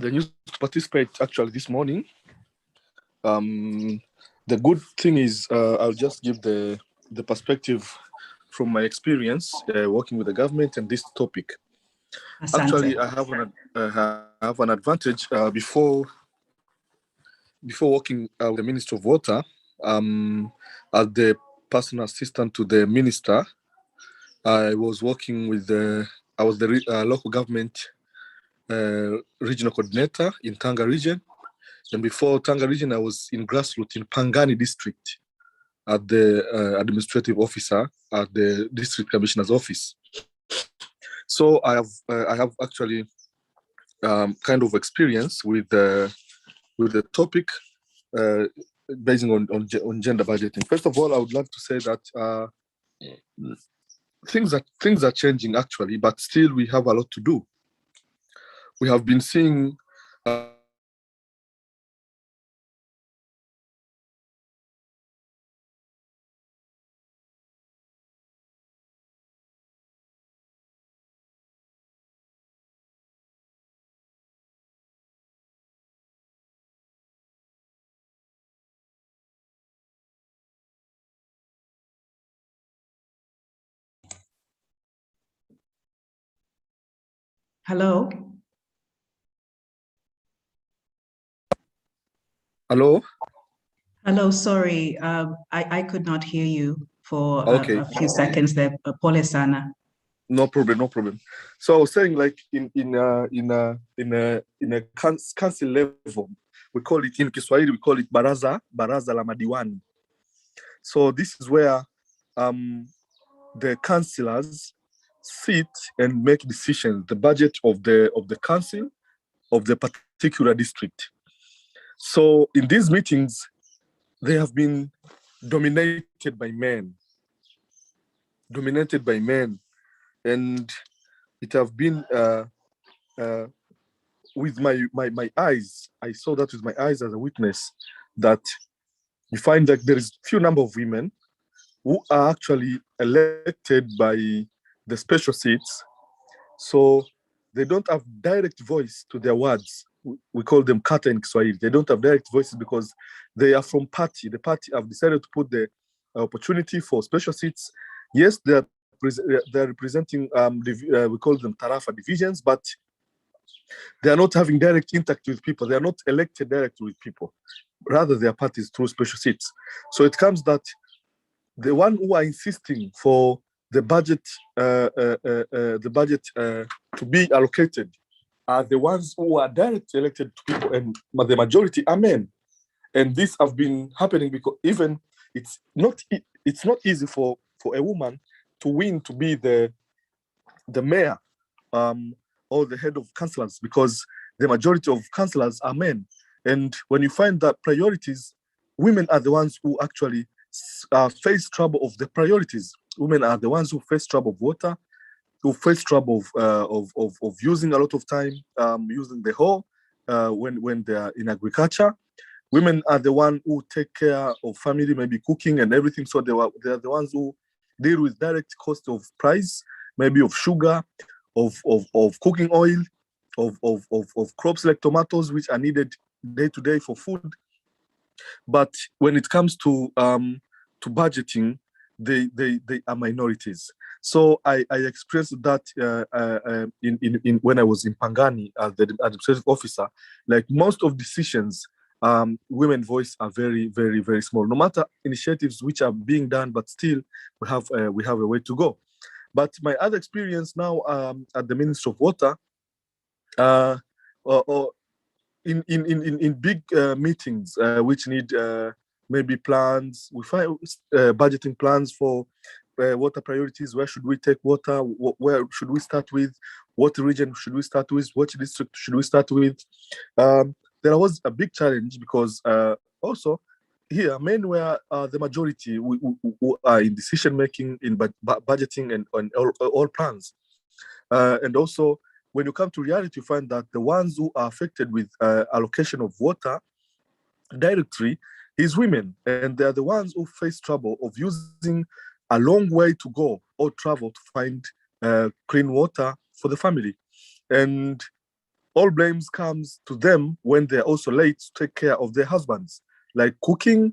I: news to participate actually this morning. The good thing is I'll just give the perspective from my experience working with the government and this topic.
A: Asante.
I: Actually, I have an advantage before working with the Ministry of Water, as the personal assistant to the minister. I was working with the local government regional coordinator in Tanga region. And before Tanga region, I was in grassroots in Pangani district at the administrative officer at the district commissioner's office. So I have actually kind of experience with the topic based on gender budgeting. First of all, I would like to say that things are changing actually, but still we have a lot to do. We have been seeing
A: Hello.
I: Hello?
A: Hello, sorry. I could not hear you for
I: Okay.
A: a few seconds there. Pole sana.
I: No problem. So I was saying, like in a council level, we call it in Kiswahili, we call it baraza la madiwani. So this is where the councillors sit and make decisions, the budget of the council of the particular district. So in these meetings, they have been dominated by men. And it have been with my eyes. I saw that with my eyes as a witness, that you find that there is few number of women who are actually elected by the special seats. So they don't have direct voice to their wards. We call them kata in Kiswahili. They don't have direct voices because they are from party. The party have decided to put the opportunity for special seats. Yes, they're representing, we call them tarafa divisions, but they are not having direct contact with people. They are not elected directly with people. Rather, their parties through special seats. So it comes that the one who are insisting for the budget to be allocated are the ones who are directly elected to people, and the majority are men. And this have been happening because even it's not easy for a woman to win to be the mayor or the head of councillors, because the majority of councillors are men. And when you find that priorities, women are the ones who actually face trouble of the priorities. Women are the ones who face trouble of water, who face trouble of using a lot of time using the hoe when they are in agriculture. Women are the ones who take care of family, maybe cooking and everything. So they are the ones who deal with direct cost of price, maybe of sugar, of cooking oil, of crops like tomatoes, which are needed day to day for food. But when it comes to to budgeting, they are minorities. So I expressed that in when I was in Pangani as the administrative officer. Like most of decisions, women voice are very, very, very small. No matter initiatives which are being done, but still we have a way to go. But my other experience now at the Ministry of Water, or in big meetings which need maybe plans, we find budgeting plans for water priorities. Where should we take water? Where should we start with? What region should we start with? What district should we start with? There was a big challenge because also here men were the majority who are in decision making, in budgeting and on all plans. And also when you come to reality, you find that the ones who are affected with allocation of water directly is women, and they are the ones who face trouble of using a long way to go or travel to find clean water for the family. And all blames comes to them when they're also late to take care of their husbands, like cooking,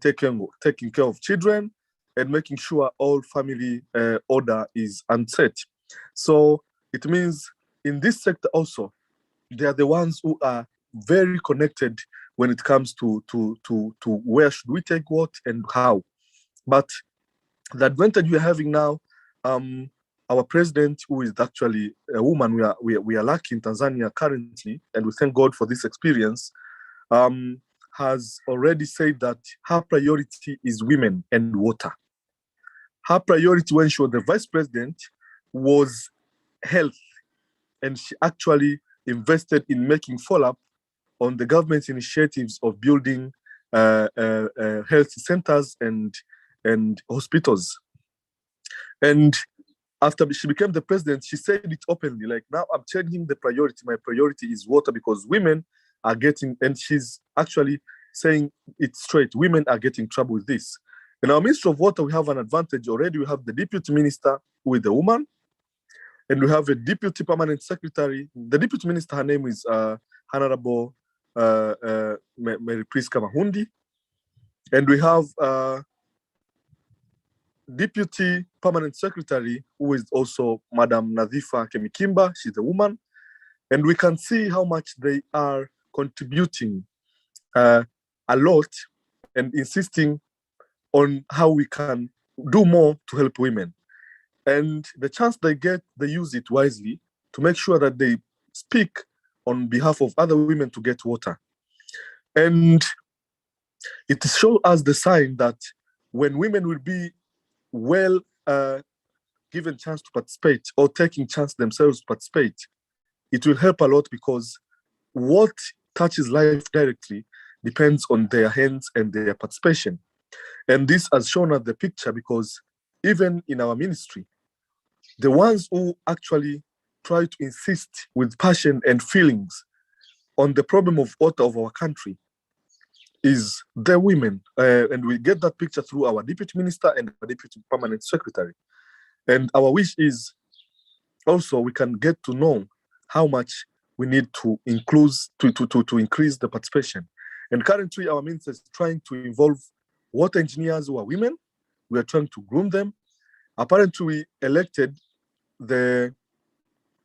I: taking care of children, and making sure all family order is unset. So it means in this sector also, they are the ones who are very connected when it comes to where should we take what and how. But the advantage we're having now, our president, who is actually a woman, we are lucky in Tanzania currently, and we thank God for this experience, has already said that her priority is women and water. Her priority when she was the vice president was health, and she actually invested in making follow-up on the government's initiatives of building health centers and hospitals. And after she became the president, she said it openly, like, now I'm changing the priority. My priority is water because women are getting, and she's actually saying it straight, women are getting trouble with this. In our Ministry of Water, we have an advantage already. We have the deputy minister who is a woman, and we have a deputy permanent secretary. The deputy minister, her name is Honorable Mary Priska Mahundi. And we have deputy permanent secretary, who is also Madam Nadhifa Kemikimba. She's a woman. And we can see how much they are contributing a lot and insisting on how we can do more to help women. And the chance they get, they use it wisely to make sure that they speak on behalf of other women to get water. And it shows us the sign that when women will be well given chance to participate or taking chance themselves to participate, it will help a lot, because what touches life directly depends on their hands and their participation. And this has shown us the picture, because even in our ministry, the ones who actually try to insist with passion and feelings on the problem of water of our country is the women. And we get that picture through our deputy minister and our deputy permanent secretary. And our wish is also we can get to know how much we need to increase the participation. And currently our minister is trying to involve water engineers who are women. We are trying to groom them. Apparently we elected the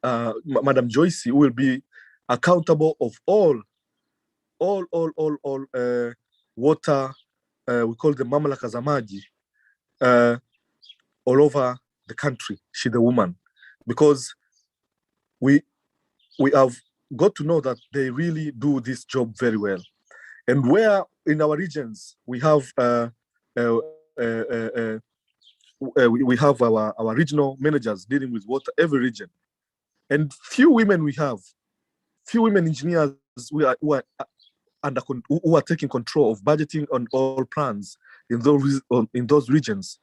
I: Madam Joyce, who will be accountable of all water, we call them Mamlaka za Maji, all over the country. She's the woman, because we have got to know that they really do this job very well. And where in our regions we have we have our regional managers dealing with water, every region, and few women engineers who are taking control of budgeting on all plans in those regions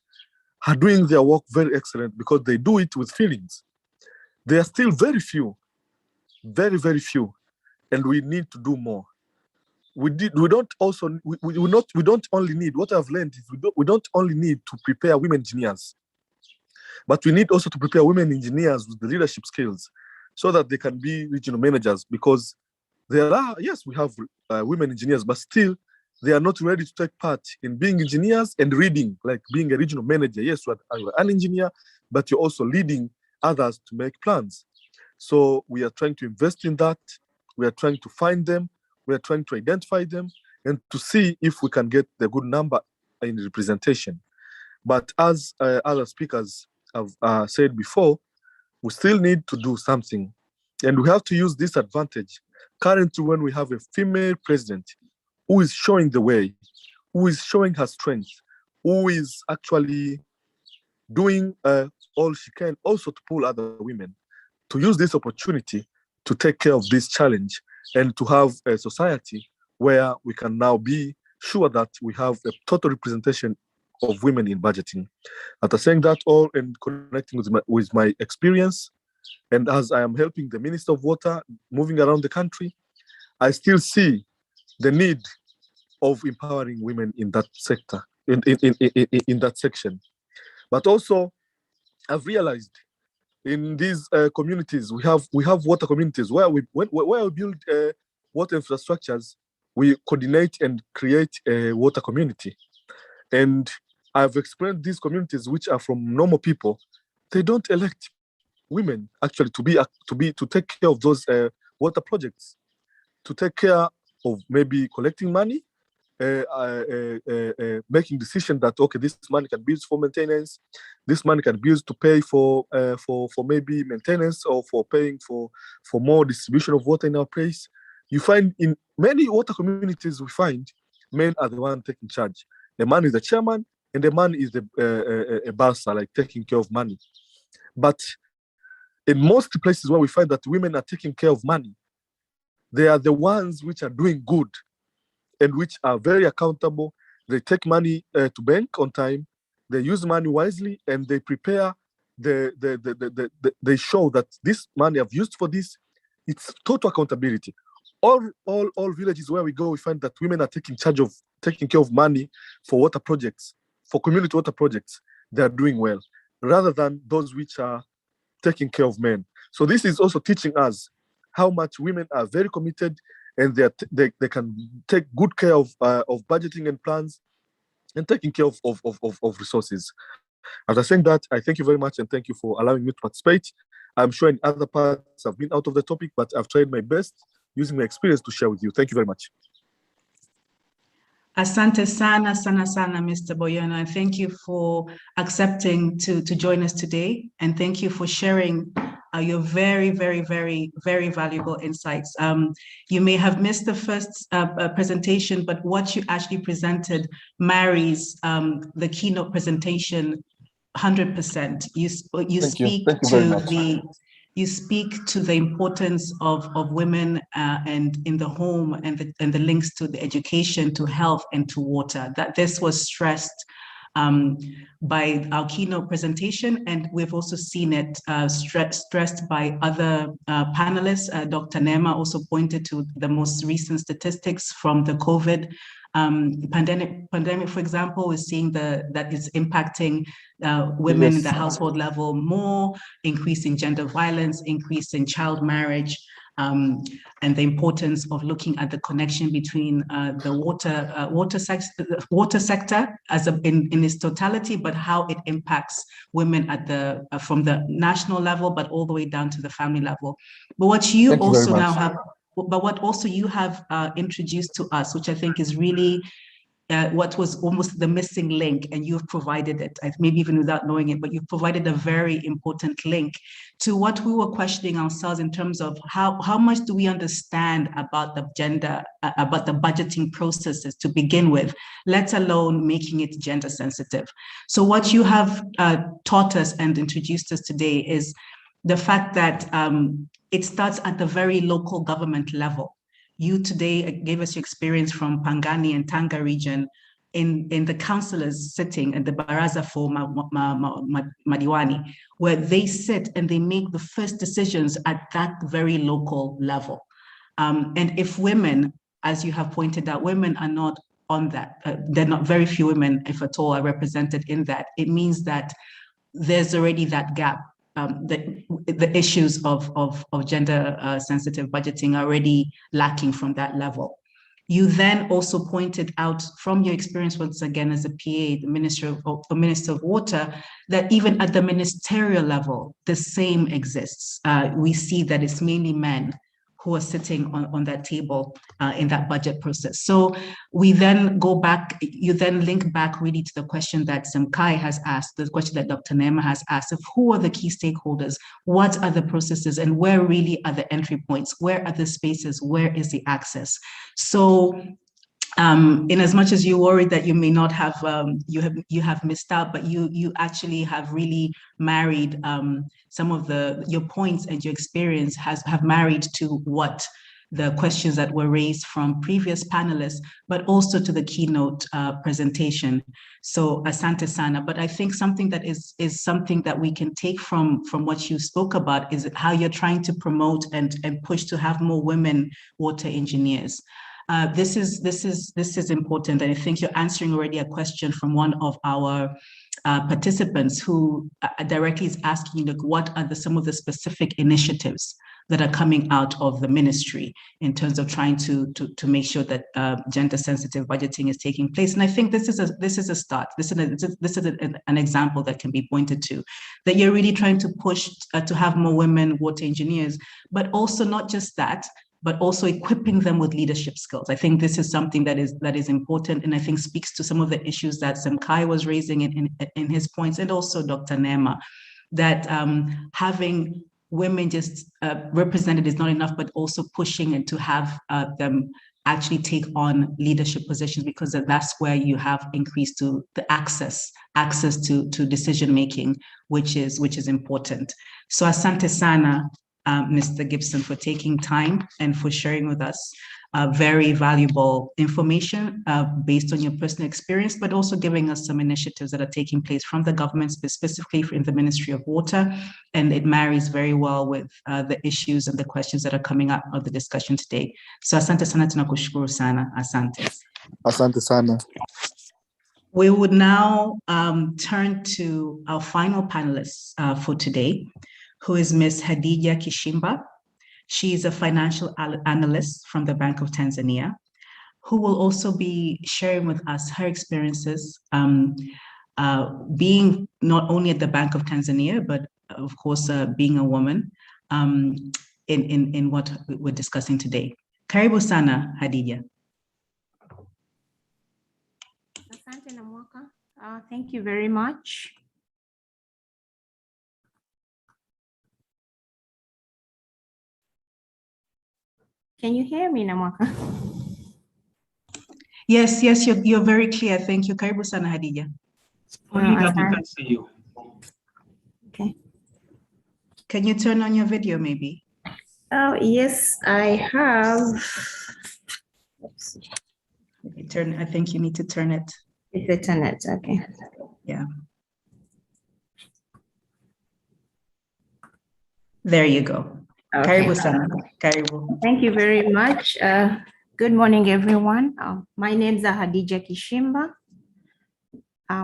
I: are doing their work very excellent, because they do it with feelings. They are still very few, very, very few, and we need to do more. We don't only need, what I've learned is we don't only need to prepare women engineers, but we need also to prepare women engineers with the leadership skills so that they can be regional managers, because there are, yes, we have women engineers, but still they are not ready to take part in being engineers and reading, like being a regional manager. Yes, you are an engineer, but you're also leading others to make plans. So we are trying to invest in that. We are trying to find them. We are trying to identify them and to see if we can get the good number in representation. But as other speakers have said before, we still need to do something. And we have to use this advantage currently when we have a female president who is showing the way, who is showing her strength, who is actually doing all she can also to pull other women to use this opportunity to take care of this challenge and to have a society where we can now be sure that we have a total representation of women in budgeting. After saying that all and connecting with my experience, and as I am helping the Minister of Water moving around the country, I still see the need of empowering women in that sector, in that section. But also, I've realized in these communities, we have water communities where we build water infrastructures, we coordinate and create a water community. And I've experienced these communities which are from normal people, they don't elect women actually to take care of those water projects, to take care of maybe collecting money, making decision that okay, this money can be used for maintenance, this money can be used to pay for maybe maintenance or for paying for more distribution of water in our place. You find in many water communities, we find men are the one taking charge. The man is the chairman, and the man is a boss, like taking care of money. But in most places where we find that women are taking care of money, they are the ones which are doing good and which are very accountable. They take money to bank on time, they use money wisely, and they prepare, they show that this money I've used for this, it's total accountability. All villages where we go, we find that women are taking care of money for water projects, for community water projects. They are doing well, rather than those which are taking care of men. So this is also teaching us how much women are very committed, and they can take good care of budgeting and plans and taking care of resources. After saying that, I thank you very much and thank you for allowing me to participate. I'm sure in other parts I've been out of the topic, but I've tried my best using my experience to share with you. Thank you very much.
A: Asante sana, Mr. Boyano, and thank you for accepting to join us today. And thank you for sharing your very, very, very, very valuable insights. You may have missed the first presentation, but what you actually presented marries the keynote presentation 100%. You speak to the importance of women and in the home and the links to the education, to health, and to water. That this was stressed by our keynote presentation, and we've also seen it stressed by other panelists. Dr. Neema also pointed to the most recent statistics from the COVID pandemic, for example. We're seeing that is impacting women in the household level more, increasing gender violence, increasing child marriage, and the importance of looking at the connection between the water sector as in its totality, but how it impacts women at from the national level, but all the way down to the family level. But what you also now have, but what also you have introduced to us, which I think is really what was almost the missing link, and you've provided it, maybe even without knowing it, but you've provided a very important link to what we were questioning ourselves in terms of how much do we understand about the gender, about the budgeting processes to begin with, let alone making it gender sensitive. So what you have taught us and introduced us today is the fact that it starts at the very local government level. You today gave us your experience from Pangani and Tanga region in the councillors sitting at the Baraza for Madiwani, where they sit and they make the first decisions at that very local level. And if women, as you have pointed out, women are not on that, they're not, very few women, if at all, are represented in that, it means that there's already that gap. The issues of gender sensitive budgeting are already lacking from that level. You then also pointed out from your experience once again as a PA, the Minister of Water, that even at the ministerial level, the same exists. We see that it's mainly men who are sitting on that table in that budget process. So we then go back, you then link back really to the question that Semkae has asked, the question that Dr. Neema has asked of who are the key stakeholders, what are the processes, and where really are the entry points, where are the spaces, where is the access? So in as much as you worried that you may not have, you have missed out, but you actually have really married some of your points and your experience have married to what the questions that were raised from previous panelists, but also to the keynote presentation. So asante sana. But I think something that is something that we can take from what you spoke about is how you're trying to promote and push to have more women water engineers. This is important, and I think you're answering already a question from one of our participants who directly is asking, like, what are some of the specific initiatives that are coming out of the ministry in terms of trying to make sure that gender-sensitive budgeting is taking place. And I think this is a start. This is an example that can be pointed to, that you're really trying to push to have more women water engineers, but also not just that, but also equipping them with leadership skills. I think this is something that is important, and I think speaks to some of the issues that Semkae was raising in his points, and also Dr. Neema, that having women just represented is not enough, but also pushing and to have them actually take on leadership positions, because that's where you have increased to the access to decision making, which is important. So asante sana, Mr. Gibson, for taking time and for sharing with us very valuable information based on your personal experience, but also giving us some initiatives that are taking place from the government, specifically in the Ministry of Water. And it marries very well with the issues and the questions that are coming up of the discussion today. So asante sana, tunakushukuru sana, asante.
I: Asante sana.
A: We would now turn to our final panelist for today, who is Ms. Hadija Kishimba. She is a financial analyst from the Bank of Tanzania, who will also be sharing with us her experiences being not only at the Bank of Tanzania, but of course, being a woman in what we're discussing today. Karibu sana, Hadija.
J: Asante Namwaka. Thank you very much. Can you hear me, Namwaka?
A: Yes, you're very clear. Thank you. Karibu sana, Hadija.
G: Only that we can see you.
J: Okay.
A: Can you turn on your video, maybe?
J: Oh, yes, I have.
A: I think you need to turn it.
J: It's a turn it, okay.
A: Yeah. There you go.
J: Okay.
A: Karibu sana. Karibu.
J: Thank you very much. Good morning, everyone. My name is Hadija Kishimba,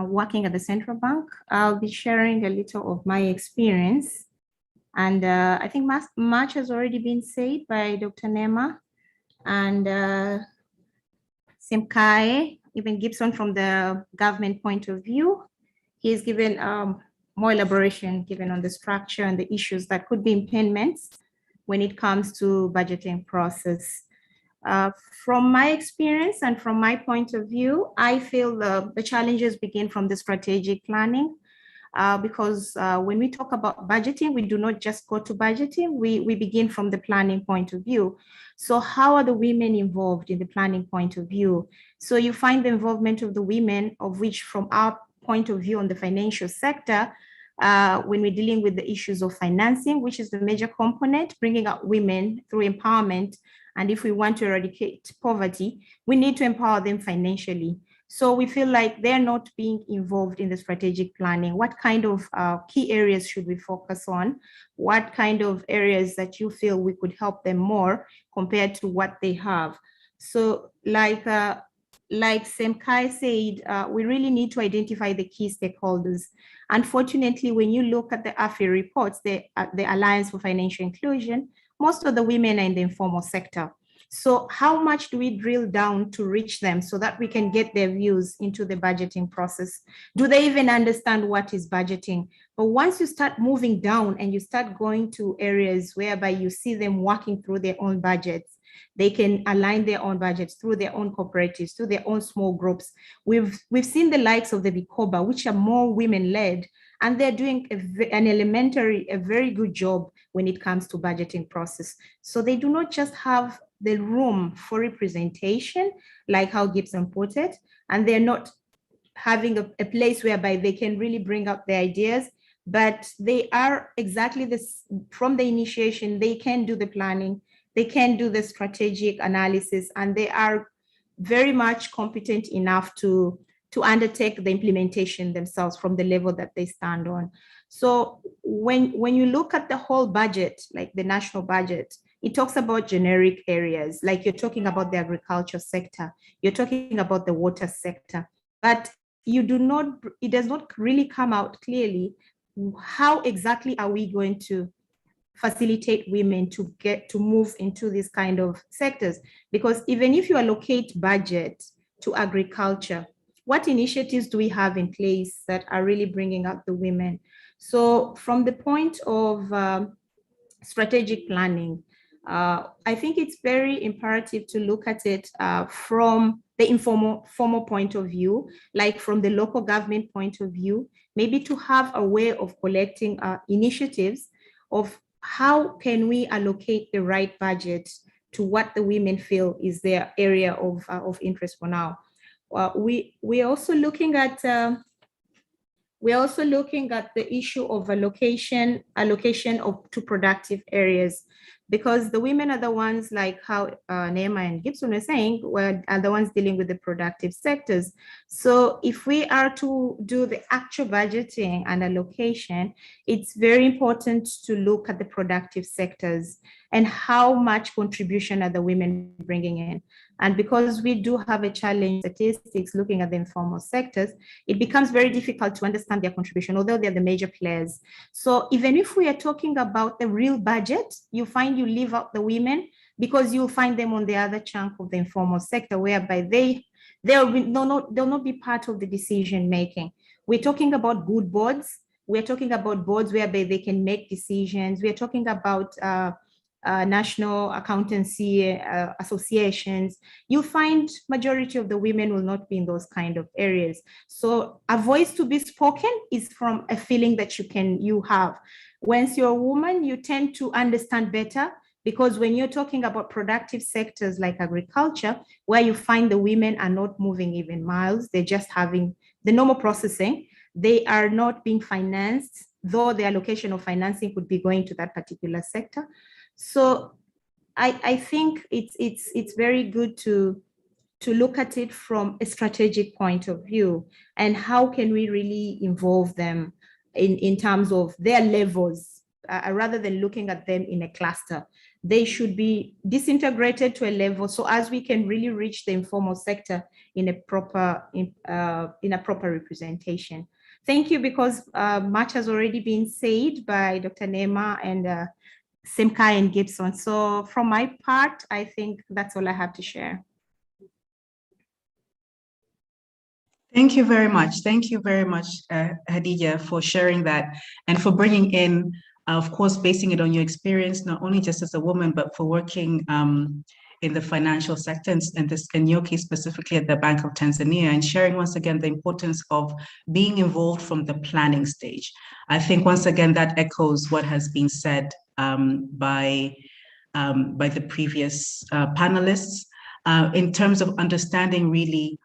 J: working at the Central Bank. I'll be sharing a little of my experience. And I think much has already been said by Dr. Neema and Semkae, even Gibson from the government point of view. He's given more elaboration given on the structure and the issues that could be impediments when it comes to budgeting process. From my experience and from my point of view, I feel the challenges begin from the strategic planning because when we talk about budgeting, we do not just go to budgeting, we begin from the planning point of view. So how are the women involved in the planning point of view? So you find the involvement of the women, of which from our point of view on the financial sector, when we're dealing with the issues of financing, which is the major component, bringing up women through empowerment. And if we want to eradicate poverty, we need to empower them financially. So we feel like they're not being involved in the strategic planning. What kind of key areas should we focus on? What kind of areas that you feel we could help them more compared to what they have? So like Semkae said, we really need to identify the key stakeholders. Unfortunately, when you look at the AFI reports, the Alliance for Financial Inclusion, most of the women are in the informal sector. So how much do we drill down to reach them so that we can get their views into the budgeting process? Do they even understand what is budgeting? But once you start moving down and you start going to areas whereby you see them working through their own budgets, they can align their own budgets through their own cooperatives, through their own small groups. We've seen the likes of the Bikoba, which are more women-led, and they're doing a very good job when it comes to budgeting process. So they do not just have the room for representation, like how Gibson put it, and they're not having a place whereby they can really bring up their ideas, but they are exactly this, from the initiation, they can do the planning, they can do the strategic analysis, and they are very much competent enough to undertake the implementation themselves from the level that they stand on. So when you look at the whole budget, like the national budget, it talks about generic areas, like you're talking about the agriculture sector, you're talking about the water sector, but it does not really come out clearly how exactly are we going to facilitate women to get to move into these kind of sectors. Because even if you allocate budget to agriculture, what initiatives do we have in place that are really bringing up the women? So from the point of strategic planning, I think it's very imperative to look at it from the formal point of view, like from the local government point of view, maybe to have a way of collecting initiatives of how can we allocate the right budget to what the women feel is their area of interest for now. We're also looking at the issue of allocation to productive areas, because the women are the ones, like how Neema and Gibson were saying, are the ones dealing with the productive sectors. So if we are to do the actual budgeting and allocation, it's very important to look at the productive sectors and how much contribution are the women bringing in. And because we do have a challenge statistics looking at the informal sectors, it becomes very difficult to understand their contribution, although they're the major players. So even if we are talking about the real budget, you find you leave out the women, because you'll find them on the other chunk of the informal sector, whereby they'll not be part of the decision making. We're talking about good boards. We're talking about boards whereby they can make decisions. We're talking about national accountancy associations. You'll find majority of the women will not be in those kind of areas. So a voice to be spoken is from a feeling that you have. Once you're a woman, you tend to understand better, because when you're talking about productive sectors like agriculture, where you find the women are not moving even miles, they're just having the normal processing, they are not being financed, though the allocation of financing could be going to that particular sector. So I think it's very good to look at it from a strategic point of view, and how can we really involve them in terms of their levels, rather than looking at them in a cluster. They should be disintegrated to a level, so as we can really reach the informal sector in a proper representation. Thank you, because much has already been said by Dr. Neema and Semkae and Gibson. So from my part, I think that's all I have to share.
A: Thank you very much. Thank you very much, Hadija, for sharing that and for bringing in, of course, basing it on your experience, not only just as a woman, but for working in the financial sector, and this, in your case, specifically at the Bank of Tanzania, and sharing once again the importance of being involved from the planning stage. I think once again that echoes what has been said by the previous panelists in terms of understanding really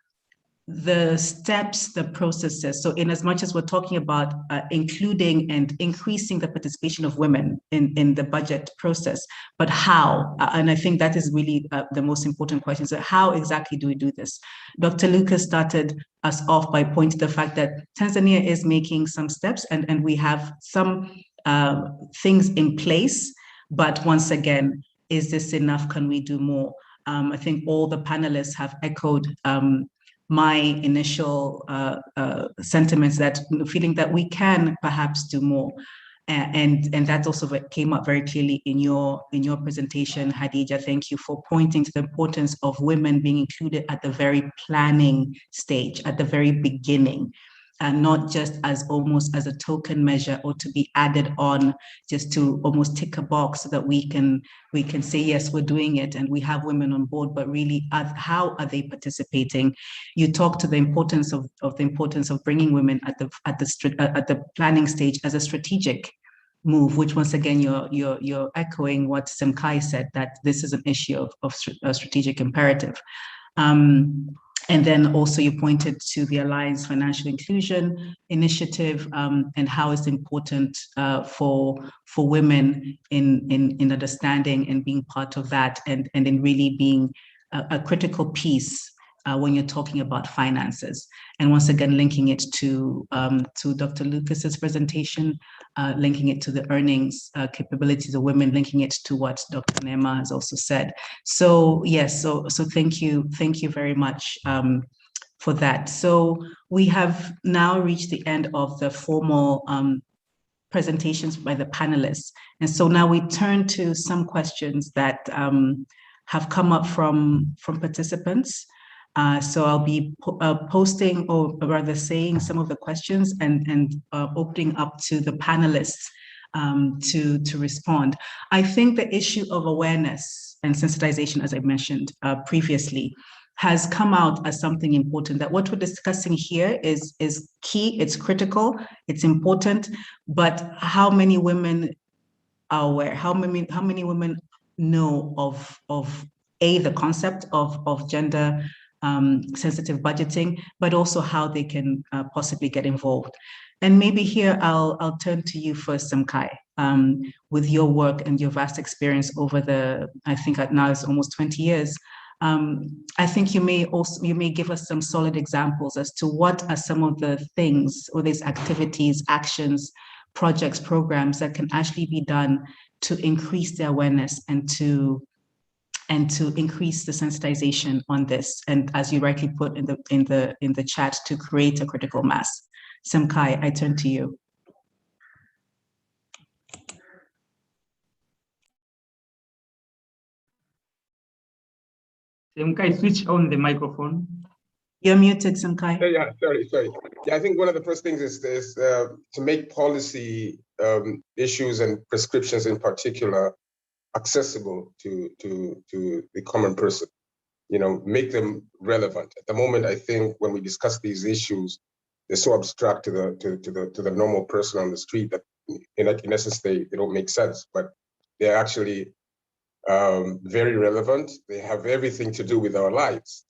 A: the steps, the processes. So in as much as we're talking about including and increasing the participation of women in the budget process, but how? And I think that is really the most important question. So how exactly do we do this? Dr. Lucas started us off by pointing to the fact that Tanzania is making some steps, and we have some things in place, but once again, is this enough? Can we do more? I think all the panelists have echoed my initial sentiments, that feeling that we can perhaps do more. And that also came up very clearly in your presentation, Hadija. Thank you for pointing to the importance of women being included at the very planning stage, at the very beginning, and not just as almost as a token measure or to be added on just to almost tick a box so that we can say, yes, we're doing it and we have women on board, but really how are they participating? You talk to the importance of bringing women at the planning stage as a strategic move, which once again, you're echoing what Semkae said, that this is an issue of strategic imperative. And then also you pointed to the Alliance Financial Inclusion Initiative and how it's important for women in understanding and being part of that, and in really being a critical piece when you're talking about finances. And once again, linking it to Dr. Lucas's presentation, linking it to the earnings capabilities of women, linking it to what Dr. Neema has also said. So yes, so thank you very much for that. So we have now reached the end of the formal presentations by the panelists. And so now we turn to some questions that have come up from participants. So I'll be posting, or rather saying, some of the questions and opening up to the panelists to respond. I think the issue of awareness and sensitization, as I mentioned previously, has come out as something important, that what we're discussing here is key, it's critical, it's important, but how many women are aware? How many women know of the concept of gender sensitive budgeting, but also how they can possibly get involved? And maybe here I'll turn to you first, Semkae, with your work and your vast experience over I think now it's almost 20 years. I think you may give us some solid examples as to what are some of the things or these activities, actions, projects, programs that can actually be done to increase the awareness and to increase the sensitization on this, and as you rightly put in the chat, to create a critical mass. Semkae, I turn to you.
G: Semkae, switch on the microphone.
A: You're muted, Semkae.
D: Yeah, sorry. Yeah, I think one of the first things is to make policy issues and prescriptions in particular accessible to the common person. Make them relevant. At the moment, I think when we discuss these issues, they're so abstract to the normal person on the street that in essence they don't make sense, but they're actually very relevant. They have everything to do with our lives.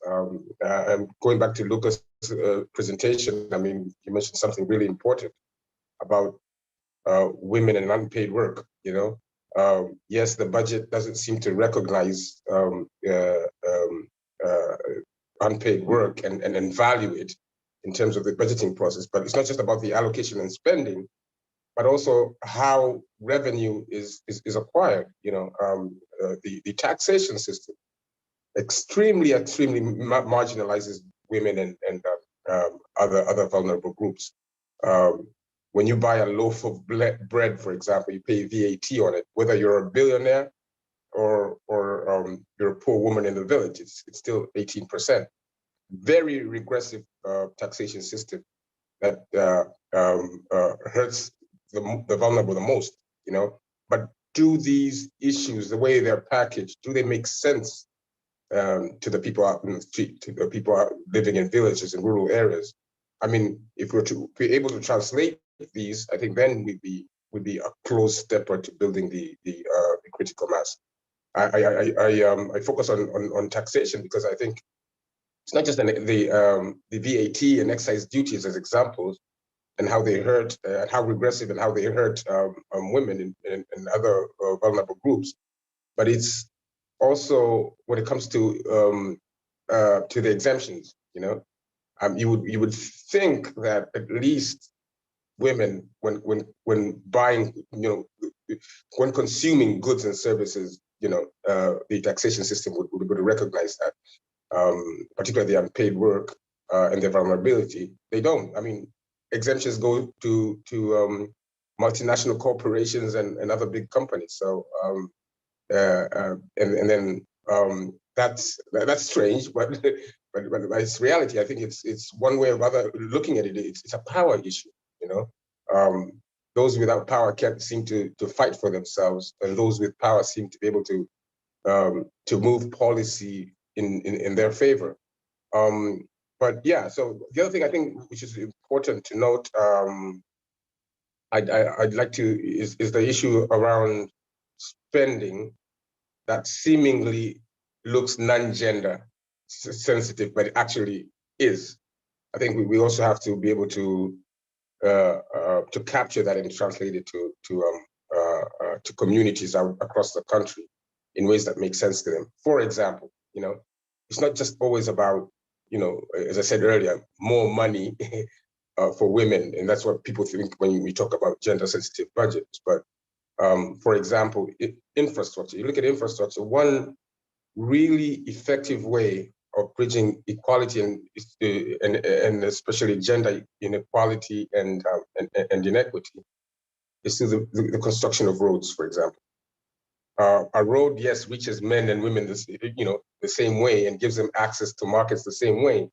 D: And going back to Lucas' presentation, I mean, you mentioned something really important about women and unpaid work. Yes, the budget doesn't seem to recognize unpaid work and value it in terms of the budgeting process, but it's not just about the allocation and spending, but also how revenue is acquired. The taxation system extremely marginalizes women and other vulnerable groups. When you buy a loaf of bread, for example, you pay VAT on it, whether you're a billionaire or you're a poor woman in the village, it's still 18%. Very regressive taxation system that hurts the vulnerable the most, But do these issues, the way they're packaged, do they make sense to the people out in the street, to the people out living in villages and rural areas? I mean, if we're to be able to translate these, I think then we'd be a close stepper to building the critical mass. I focus on taxation because I think it's not just the VAT and excise duties as examples, and how they hurt, and how regressive and how they hurt women and other vulnerable groups, but it's also when it comes to the exemptions. You would think that at least women, when buying, when consuming goods and services, the taxation system would recognize that, particularly the unpaid work and their vulnerability. They don't. I mean, exemptions go to multinational corporations and other big companies. So then that's strange, but it's reality. I think it's one way or other looking at it. It's a power issue, you know. Those without power can't seem to fight for themselves, and those with power seem to be able to move policy in their favor. But yeah, so the other thing I think which is important to note, I'd like to is the issue around spending that seemingly looks non-gender sensitive, but it actually is. I think we also have to be able to capture that and translate it to communities across the country in ways that make sense to them. For example, you know, it's not just always about, you know, as I said earlier, more money for women, and that's what people think when we talk about gender-sensitive budgets. But for example, infrastructure. You look at infrastructure. One really effective way of bridging equality and especially gender inequality and inequity is through the construction of roads, for example. A road, yes, reaches men and women, the same way and gives them access to markets the same way,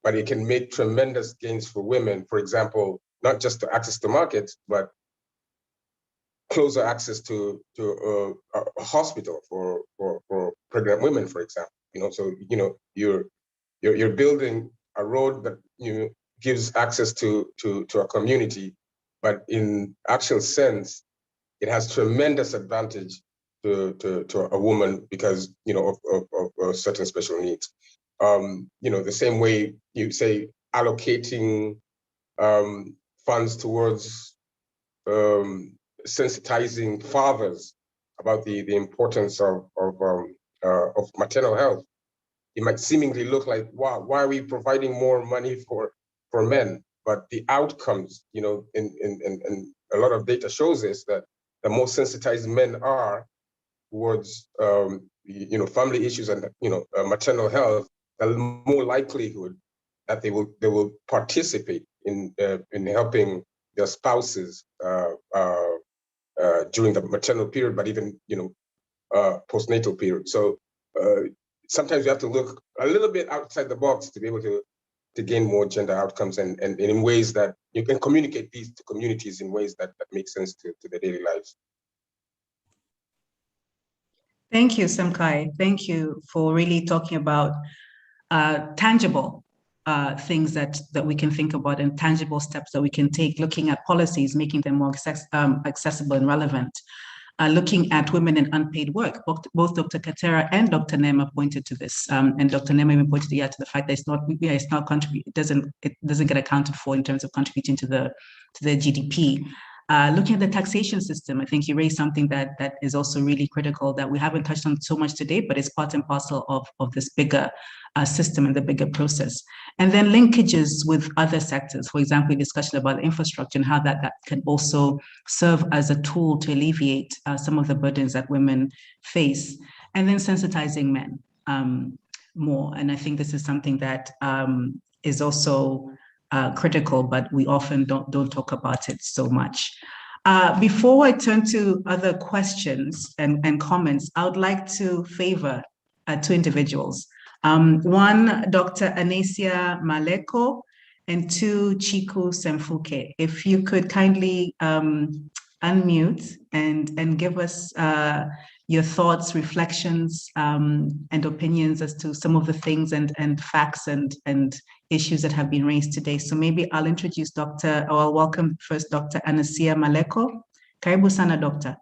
D: but it can make tremendous gains for women. For example, not just to access to markets, but closer access to a hospital for pregnant women, for example. You know, so you're building a road that gives access to a community, but in actual sense, it has tremendous advantage to a woman because of certain special needs. The same way you say allocating funds towards sensitizing fathers about the importance of maternal health. It might seemingly look like, wow, why are we providing more money for men? But the outcomes, in a lot of data shows us that the more sensitized men are towards family issues and maternal health, the more likelihood that they will participate in helping their spouses during the maternal period, but even postnatal period. So sometimes you have to look a little bit outside the box to be able to gain more gender outcomes and in ways that you can communicate these to communities in ways that make sense to their daily lives.
A: Thank you, Semkae. Thank you for really talking about tangible things that we can think about and tangible steps that we can take, looking at policies, making them more accessible and relevant. Looking at women in unpaid work. Both Dr. Katera and Dr. Neema pointed to this, and Dr. Neema even pointed to the fact that it doesn't get accounted for in terms of contributing to the GDP. Looking at the taxation system, I think you raised something that is also really critical that we haven't touched on so much today, but it's part and parcel of this bigger system and the bigger process. And then linkages with other sectors, for example, discussion about infrastructure and how that can also serve as a tool to alleviate some of the burdens that women face. And then sensitizing men more. And I think this is something that is also critical, but we often don't talk about it so much. Before I turn to other questions and comments, I would like to favor two individuals. One, Dr. Anasia Maleko, and two, Chiku Semkae. If you could kindly unmute and give us your thoughts, reflections, and opinions as to some of the things and facts and issues that have been raised today. So maybe I'll introduce I'll welcome first Dr. Anasia Maleko. Karibu sana, Doctor.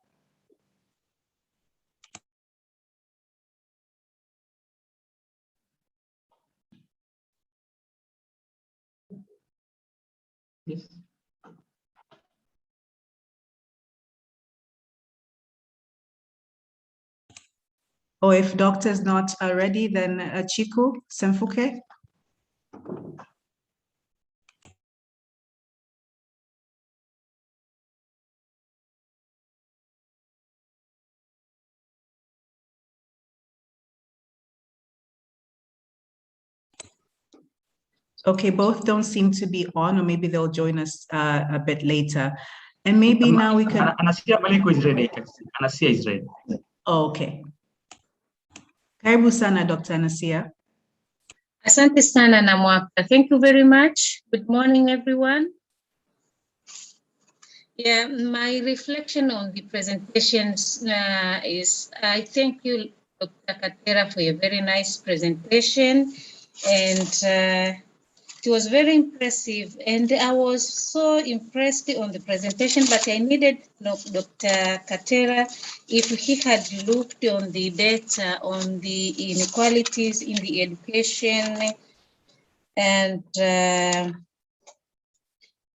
G: Yes.
A: Or if Doctor is not ready, then Chiku Semkae. Okay, both don't seem to be on, or maybe they'll join us a bit later. And maybe now we can.
G: Anasia Maliko is ready. Anasia is ready.
A: Oh, okay. Karibu sana, Dr. Anasia.
K: Asante sana Namwaka. Thank you very much. Good morning, everyone. Yeah, my reflection on the presentations is I thank you, Dr. Katera, for a very nice presentation. And it was very impressive. And I was so impressed on the presentation, but I needed Dr. Katera, if he had looked on the data on the inequalities in the education and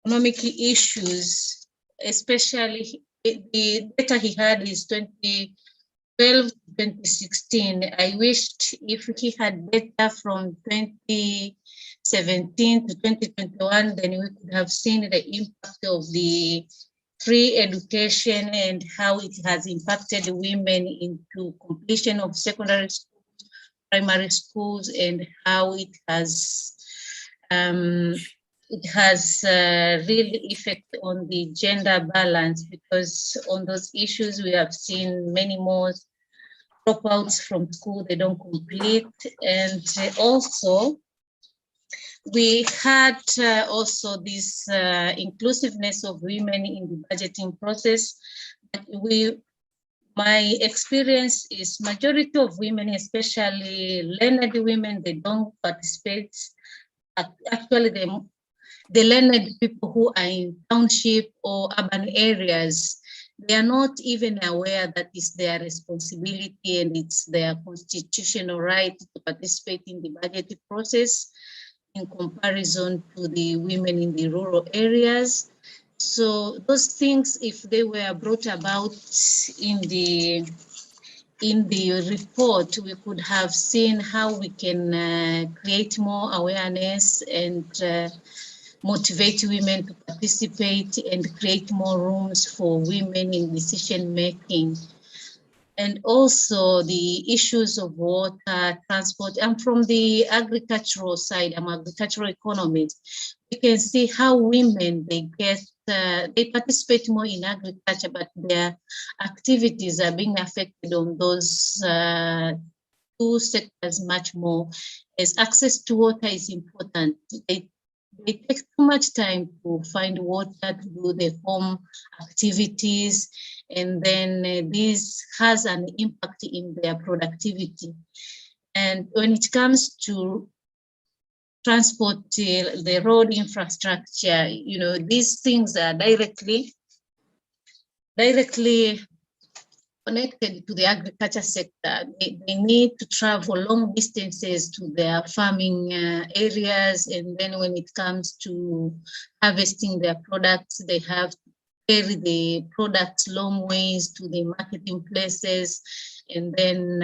K: economic issues, especially the data he had is 2012 to 2016. I wished if he had data from 2017 to 2021, then we could have seen the impact of the free education and how it has impacted women into completion of secondary schools, primary schools, and how it has real effect on the gender balance, because on those issues we have seen many more dropouts from school, they don't complete. And also we had also this inclusiveness of women in the budgeting process. My experience is majority of women, especially learned women, they don't participate. Actually, the learned people who are in township or urban areas, they are not even aware that it's their responsibility and it's their constitutional right to participate in the budget process in comparison to the women in the rural areas. So those things, if they were brought about in the report, we could have seen how we can create more awareness and motivate women to participate and create more rooms for women in decision making. And also the issues of water, transport. I'm from the agricultural side, I'm an agricultural economist. We can see how women, they participate more in agriculture, but their activities are being affected on those two sectors much more, as access to water is important. They take too much time to find water to do their home activities, and then this has an impact in their productivity. And when it comes to transport, the road infrastructure, you know, these things are directly connected to the agriculture sector. They need to travel long distances to their farming areas, and then when it comes to harvesting their products, they have to carry the products long ways to the marketing places, and then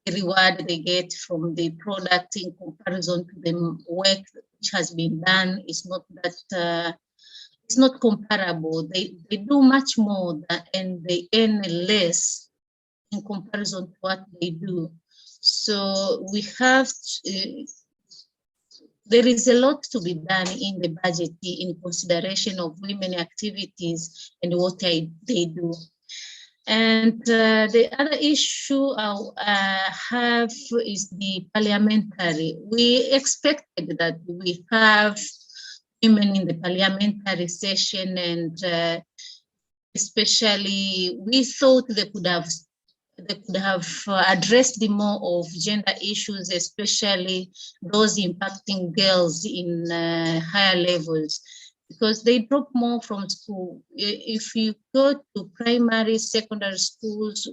K: the reward they get from the product in comparison to the work which has been done is not that it's not comparable. They do much more and they earn less in comparison to what they do. So we have there is a lot to be done in the budget in consideration of women activities and what they do. And the other issue I have is the parliamentary. We expected that we have women in the parliamentary session, and especially we thought they could have addressed the more of gender issues, especially those impacting girls in higher levels, because they drop more from school. If you go to primary, secondary schools,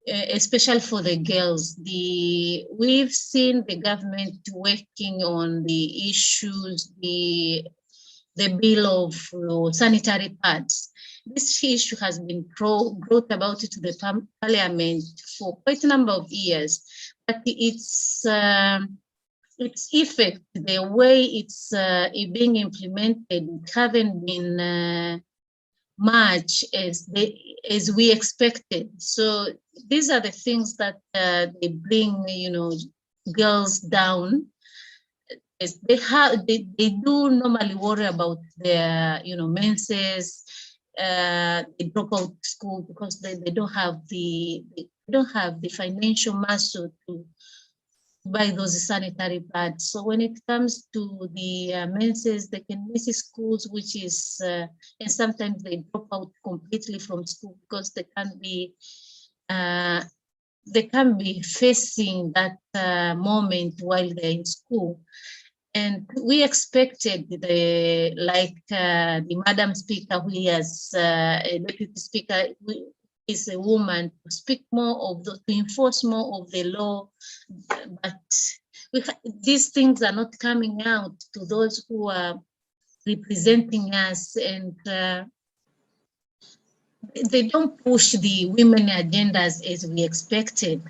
K: especially for the girls, we've seen the government working on the issues, the bill of sanitary pads. This issue has been brought about to the parliament for quite a number of years, but its effect, the way it's being implemented, haven't been much as we expected. So these are the things that they bring, you know, girls down. Yes, they do normally worry about their, menses. They drop out school because they don't have the financial muscle to buy those sanitary pads. So when it comes to the menses, they can miss schools, which is and sometimes they drop out completely from school because they can be facing that moment while they're in school. And we expected the Madam Speaker, who is a Deputy Speaker, who is a woman, to speak more of to enforce more of the law. But these things are not coming out to those who are representing us, and they don't push the women agendas as we expected.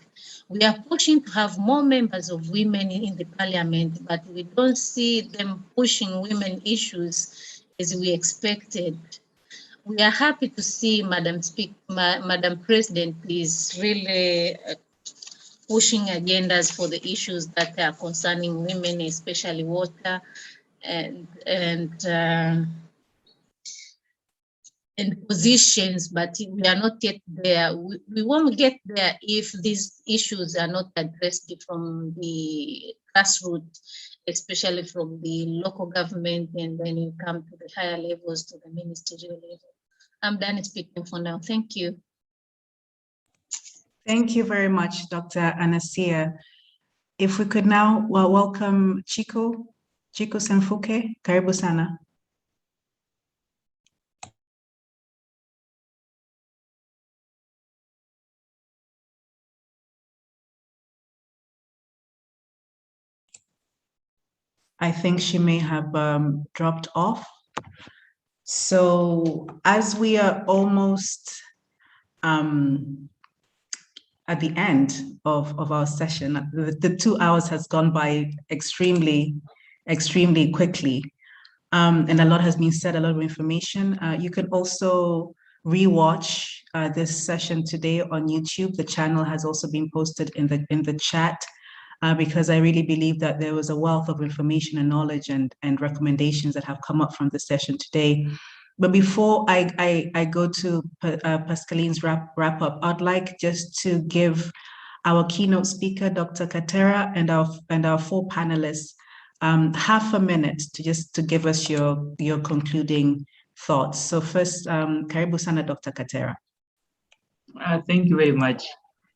K: We are pushing to have more members of women in the parliament, but we don't see them pushing women issues as we expected. We are happy to see Madam President is really pushing agendas for the issues that are concerning women, especially water and positions, but we are not yet there. We won't get there if these issues are not addressed from the grassroots, especially from the local government, and then you come to the higher levels, to the ministerial level. I'm done speaking for now. Thank you.
A: Thank you very much, Dr. Anasia. If we could now welcome Chico Semkae. Karibu sana. I think she may have dropped off. So as we are almost at the end of our session, the 2 hours has gone by extremely quickly. And a lot has been said, a lot of information. You can also rewatch this session today on YouTube. The channel has also been posted in the chat. Because I really believe that there was a wealth of information and knowledge and recommendations that have come up from the session today. But before I go to Pascaline's wrap up, I'd like just to give our keynote speaker, Dr. Katera, and our 4 panelists half a minute to give us your concluding thoughts. So first, karibu sana, Dr. Katera.
G: Thank you very much.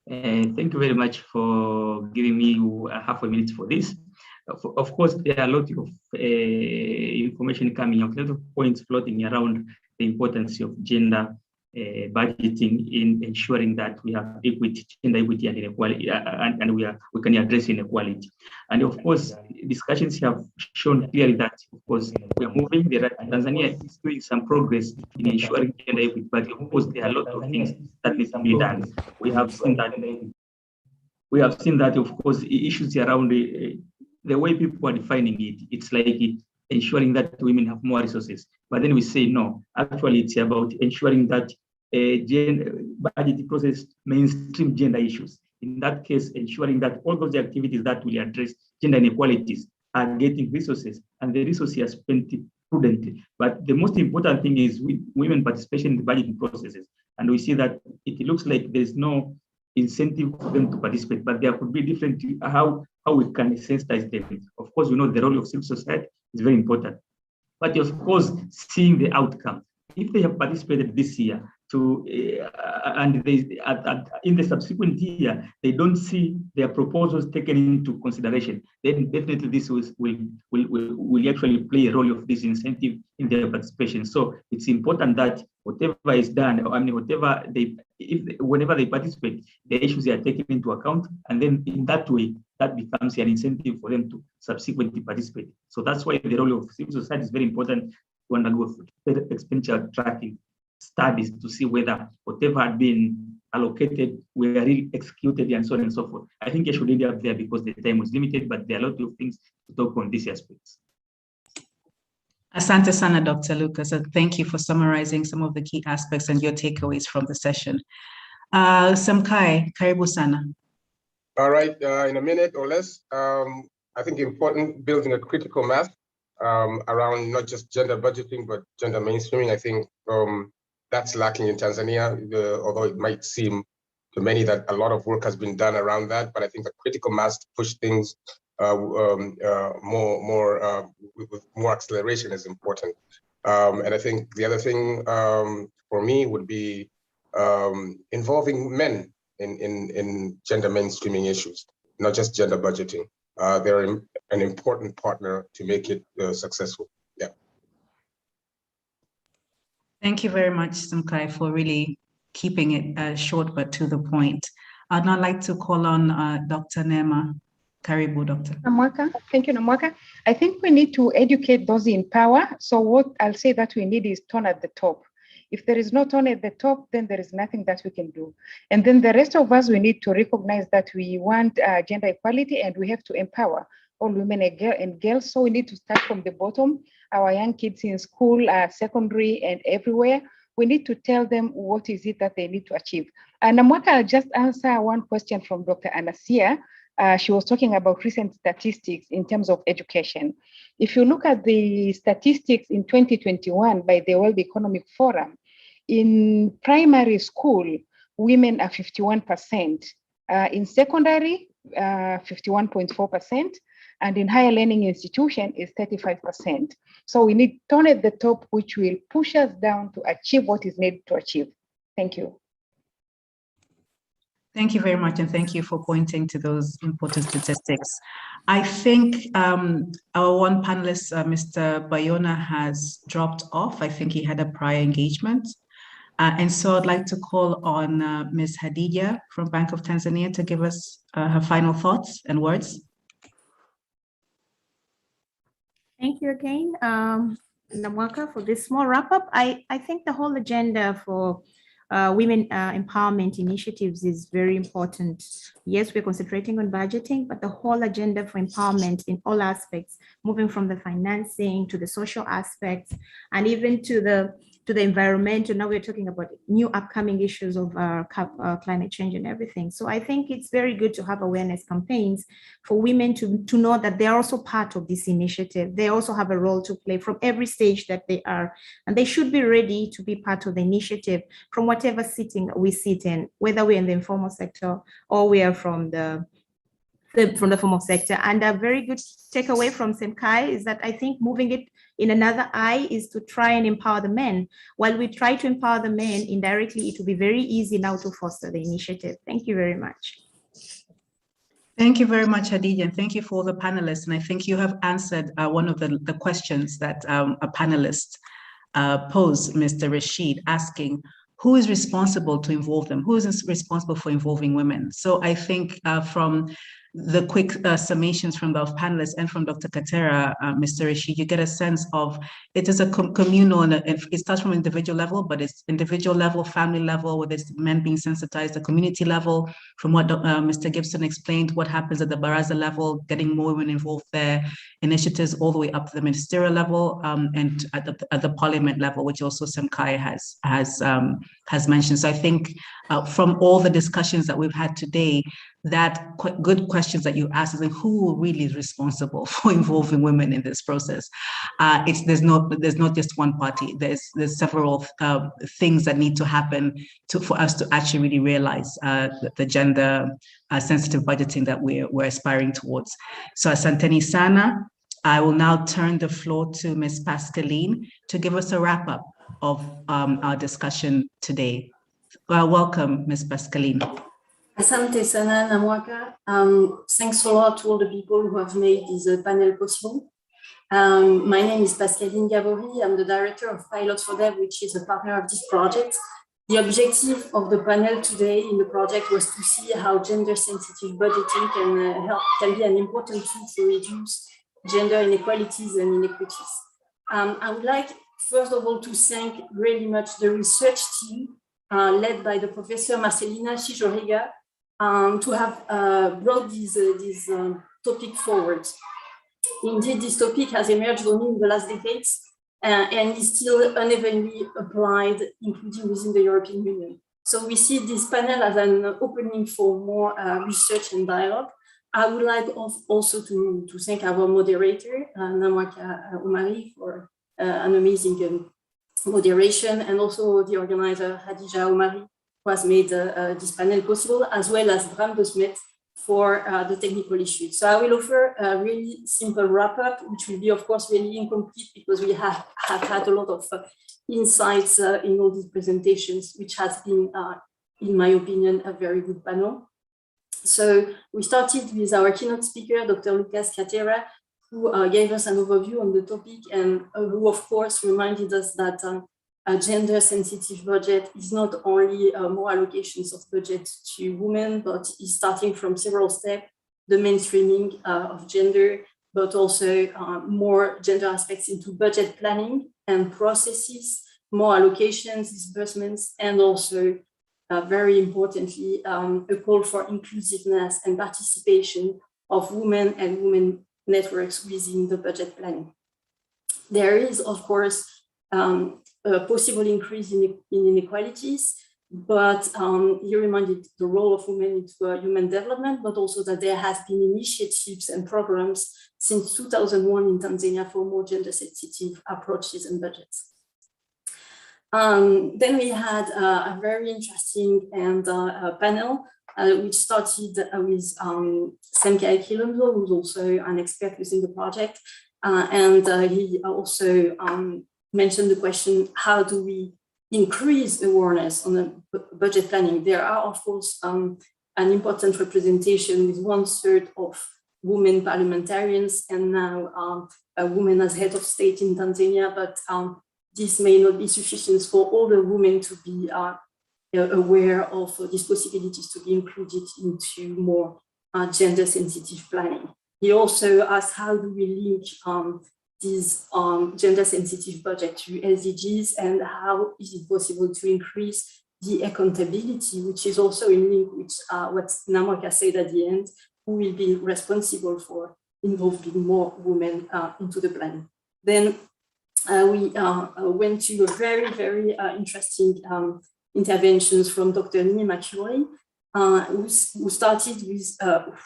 G: Thank you very much for giving me half a minute for this. Of course, there are a lot of information coming up, a lot of points floating around the importance of gender budgeting in ensuring that we have equity, gender equity and inequality, and we can address inequality. And of course, discussions have shown clearly that, of course, we are moving. Tanzania is doing some progress in ensuring gender equity, but of course, there are a lot of things that need to be done. We have seen that, of course, issues around the way people are defining it. It's like ensuring that women have more resources. But then we say, no, actually, it's about ensuring that budget process mainstream gender issues. In that case, ensuring that all those activities that will address gender inequalities are getting resources, and the resources are spent prudently. But the most important thing is women participation in the budgeting processes. And we see that it looks like there's no incentive for them to participate, but there could be different how we can sensitize them. Of course, we know the role of civil society is very important, but of course, seeing the outcome. If they have participated this year and in the subsequent year, they don't see their proposals taken into consideration, then definitely this will actually play a role of this incentive in their participation. So it's important that whatever is done, I mean, whenever they participate, the issues are taken into account, and then in that way, that becomes an incentive for them to subsequently participate. So that's why the role of civil society is very important to undergo expenditure tracking studies to see whether whatever had been allocated were really executed and so on and so forth. I think I should end up there because the time was limited, but there are a lot of things to talk on these aspects.
A: Asante sana, Dr. Lucas. Thank you for summarizing some of the key aspects and your takeaways from the session. Semkae, karibu sana.
D: All right, in a minute or less, I think important building a critical mass around not just gender budgeting, but gender mainstreaming. I think that's lacking in Tanzania, although it might seem to many that a lot of work has been done around that. But I think a critical mass to push things with more acceleration is important. And I think the other thing for me would be involving men in gender mainstreaming issues, not just gender budgeting. They're an important partner to make it successful. Yeah.
A: Thank you very much, Semkae, for really keeping it short but to the point. I'd now like to call on Dr. Neema. Karibu, Dr.
H: Namwaka. Thank you, Namwaka. I think we need to educate those in power. So what I'll say that we need is tone at the top. If there is no tone at the top, then there is nothing that we can do. And then the rest of us, we need to recognize that we want gender equality and we have to empower all women and girls. So we need to start from the bottom. Our young kids in school, secondary and everywhere, we need to tell them what is it that they need to achieve. And Namwaka, I'll just answer one question from Dr. Anasia. She was talking about recent statistics in terms of education. If you look at the statistics in 2021 by the World Economic Forum, in primary school, women are 51%. In secondary, 51.4%. And in higher learning institution is 35%. So we need tone at the top, which will push us down to achieve what is needed to achieve. Thank you.
A: Thank you very much, and thank you for pointing to those important statistics. I think our one panelist, Mr. Bayona, has dropped off. I think he had a prior engagement. And so I'd like to call on Ms. Hadija from Bank of Tanzania to give us her final thoughts and words.
J: Thank you again, Namwaka, for this small wrap-up. I think the whole agenda for women empowerment initiatives is very important. Yes, we're concentrating on budgeting, but the whole agenda for empowerment in all aspects, moving from the financing to the social aspects, and even to the environmental. Now we're talking about new upcoming issues of climate change and everything. So I think it's very good to have awareness campaigns for women to know that they're also part of this initiative. They also have a role to play from every stage that they are, and they should be ready to be part of the initiative from whatever sitting we sit in, whether we're in the informal sector or we are from the formal sector. And a very good takeaway from Semkae is that I think moving it in another eye is to try and empower the men. While we try to empower the men indirectly, it will be very easy now to foster the initiative. Thank you very much.
A: Thank you very much, Hadija, and thank you for all the panelists. And I think you have answered one of the questions that a panelist posed, Mr. Rashid, asking, who is responsible to involve them? Who is responsible for involving women? So I think from the quick summations from the panelists and from Dr. Katera, Mr. Rashid, you get a sense of it is a communal, and it starts from individual level, but it's individual level, family level, whether it's men being sensitized, the community level, from what Mr. Gibson explained, what happens at the Baraza level, getting more women involved there, initiatives all the way up to the ministerial level, and at the parliament level, which also Semkae has mentioned. So I think from all the discussions that we've had today, that good questions that you asked is like, who really is responsible for involving women in this process? There's not just one party. There's several things that need to happen for us to actually really realize the gender sensitive budgeting that we're aspiring towards. So Asanteni Sana, I will now turn the floor to Ms. Pascaline to give us a wrap up of our discussion today. Welcome, Ms. Pascaline.
L: Asante sana, Namwaka. Thanks a lot to all the people who have made this panel possible. My name is Pascaline Gabori. I'm the director of Pilots for Dev, which is a partner of this project. The objective of the panel today in the project was to see how gender-sensitive budgeting can be an important tool to reduce gender inequalities and inequities. I would like, first of all, to thank really much the research team led by the Professor Marcelina Chijoriga, to have brought this topic forward. Indeed, this topic has emerged only in the last decades and is still unevenly applied, including within the European Union. So we see this panel as an opening for more research and dialogue. I would like also to thank our moderator, Namwaka Omari, for an amazing moderation, and also the organizer, Hadija Omari, who has made this panel possible, as well as Bram de Smet for the technical issues. So I will offer a really simple wrap-up, which will be, of course, really incomplete because we have had a lot of insights in all these presentations, which has been, in my opinion, a very good panel. So we started with our keynote speaker, Dr. Lucas Katera, who gave us an overview on the topic and who, of course, reminded us that a gender-sensitive budget is not only more allocations of budget to women, but is starting from several steps, the mainstreaming of gender, but also more gender aspects into budget planning and processes, more allocations, disbursements, and also, very importantly, a call for inclusiveness and participation of women and women networks within the budget planning. There is, of course, a possible increase in inequalities, but he reminded the role of women into human development, but also that there has been initiatives and programs since 2001 in Tanzania for more gender-sensitive approaches and budgets. Then we had a very interesting and panel, which started with Semkae Kilonzo, who's also an expert within the project. And he also mentioned the question, how do we increase awareness on the budget planning? There are, of course, an important representation with 1/3 of women parliamentarians and now a woman as head of state in Tanzania, but this may not be sufficient for all the women to be aware of these possibilities to be included into more gender-sensitive planning. He also asked, how do we link these gender-sensitive budget to SDGs, and how is it possible to increase the accountability, which is also in link with what Namwaka said at the end, who will be responsible for involving more women into the plan. Then we went to a very, very interesting interventions from Dr. Neema Kiure, who started with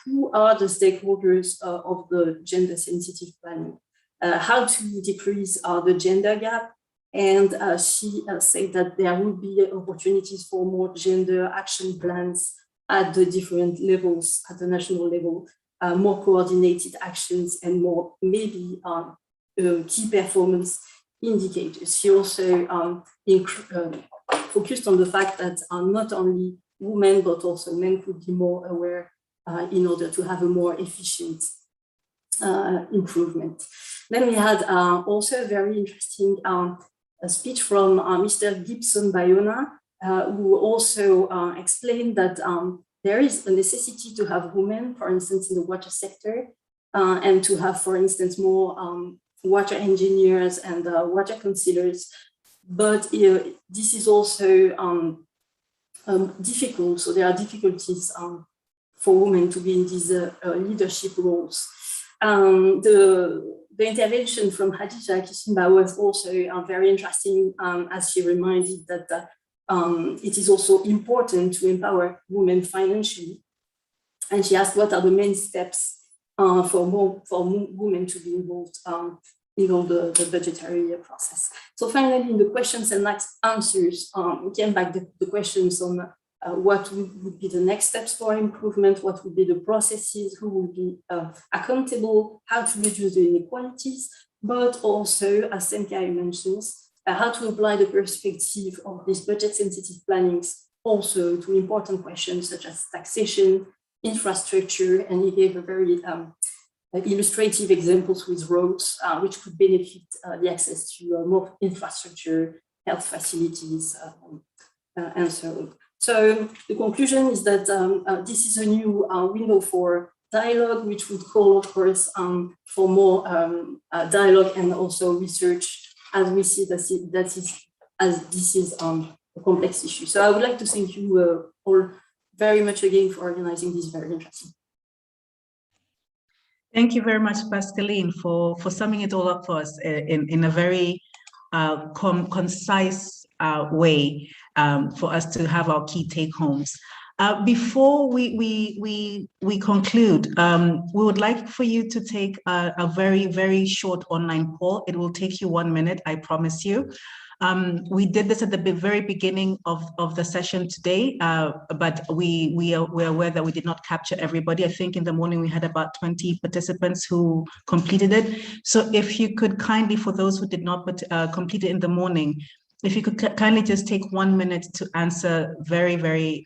L: who are the stakeholders of the gender-sensitive planning, how to decrease the gender gap, and she said that there will be opportunities for more gender action plans at the different levels, at the national level, more coordinated actions and more maybe key performance indicators. She also focused on the fact that not only women, but also men could be more aware in order to have a more efficient improvement. Then we had also a very interesting speech from Mr. Gibson Bayona, who also explained that there is a necessity to have women, for instance, in the water sector, and to have, for instance, more water engineers and water councillors. But this is also difficult. So there are difficulties for women to be in these leadership roles. The intervention from Hadija Kishimba was also very interesting, as she reminded that it is also important to empower women financially. And she asked what are the main steps for women to be involved in all the budgetary process. So finally, in the questions and answers, we came back to the questions on what would be the next steps for improvement, what would be the processes, who will be accountable, how to reduce the inequalities, but also, as Semkae mentions, how to apply the perspective of these budget-sensitive plannings also to important questions such as taxation, infrastructure, and he gave a very illustrative examples with roads, which could benefit the access to more infrastructure, health facilities, and so on. So the conclusion is that this is a new window for dialogue, which would call, of course, for more dialogue and also research, as we see that this is a complex issue. So I would like to thank you all very much again for organizing this very interesting.
A: Thank you very much, Pascaline, for summing it all up for us in a very concise way for us to have our key take-homes. Before we conclude, we would like for you to take a very, very short online poll. It will take you 1 minute, I promise you. We did this at the very beginning of the session today, but we're aware that we did not capture everybody. I think in the morning we had about 20 participants who completed it. So if you could kindly, for those who did not complete it in the morning, if you could kindly just take 1 minute to answer very, very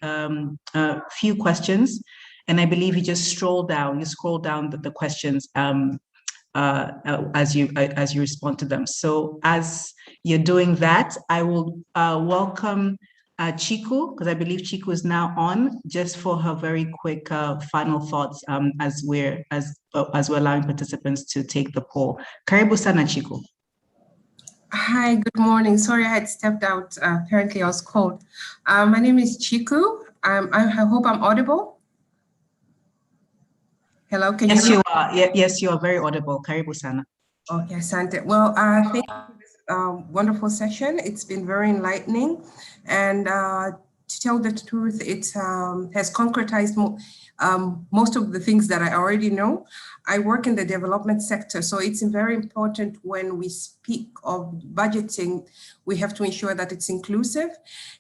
A: few questions. And I believe you just scroll down the questions as you respond to them. So as you're doing that, I will welcome Chiku, because I believe Chiku is now on, just for her very quick final thoughts as we're allowing participants to take the poll. Karibu sana, Chiku.
M: Hi, good morning. Sorry, I had stepped out. Apparently I was called. My name is Chiku. I hope I'm audible. Hello, can
A: yes,
M: you hear
A: you are. Yes, you are very audible. Karibu sana.
M: Okay, Asante. Well, thank you for this wonderful session. It's been very enlightening. And to tell the truth, it has concretized most of the things that I already know. I work in the development sector, so it's very important when we speak of budgeting, we have to ensure that it's inclusive.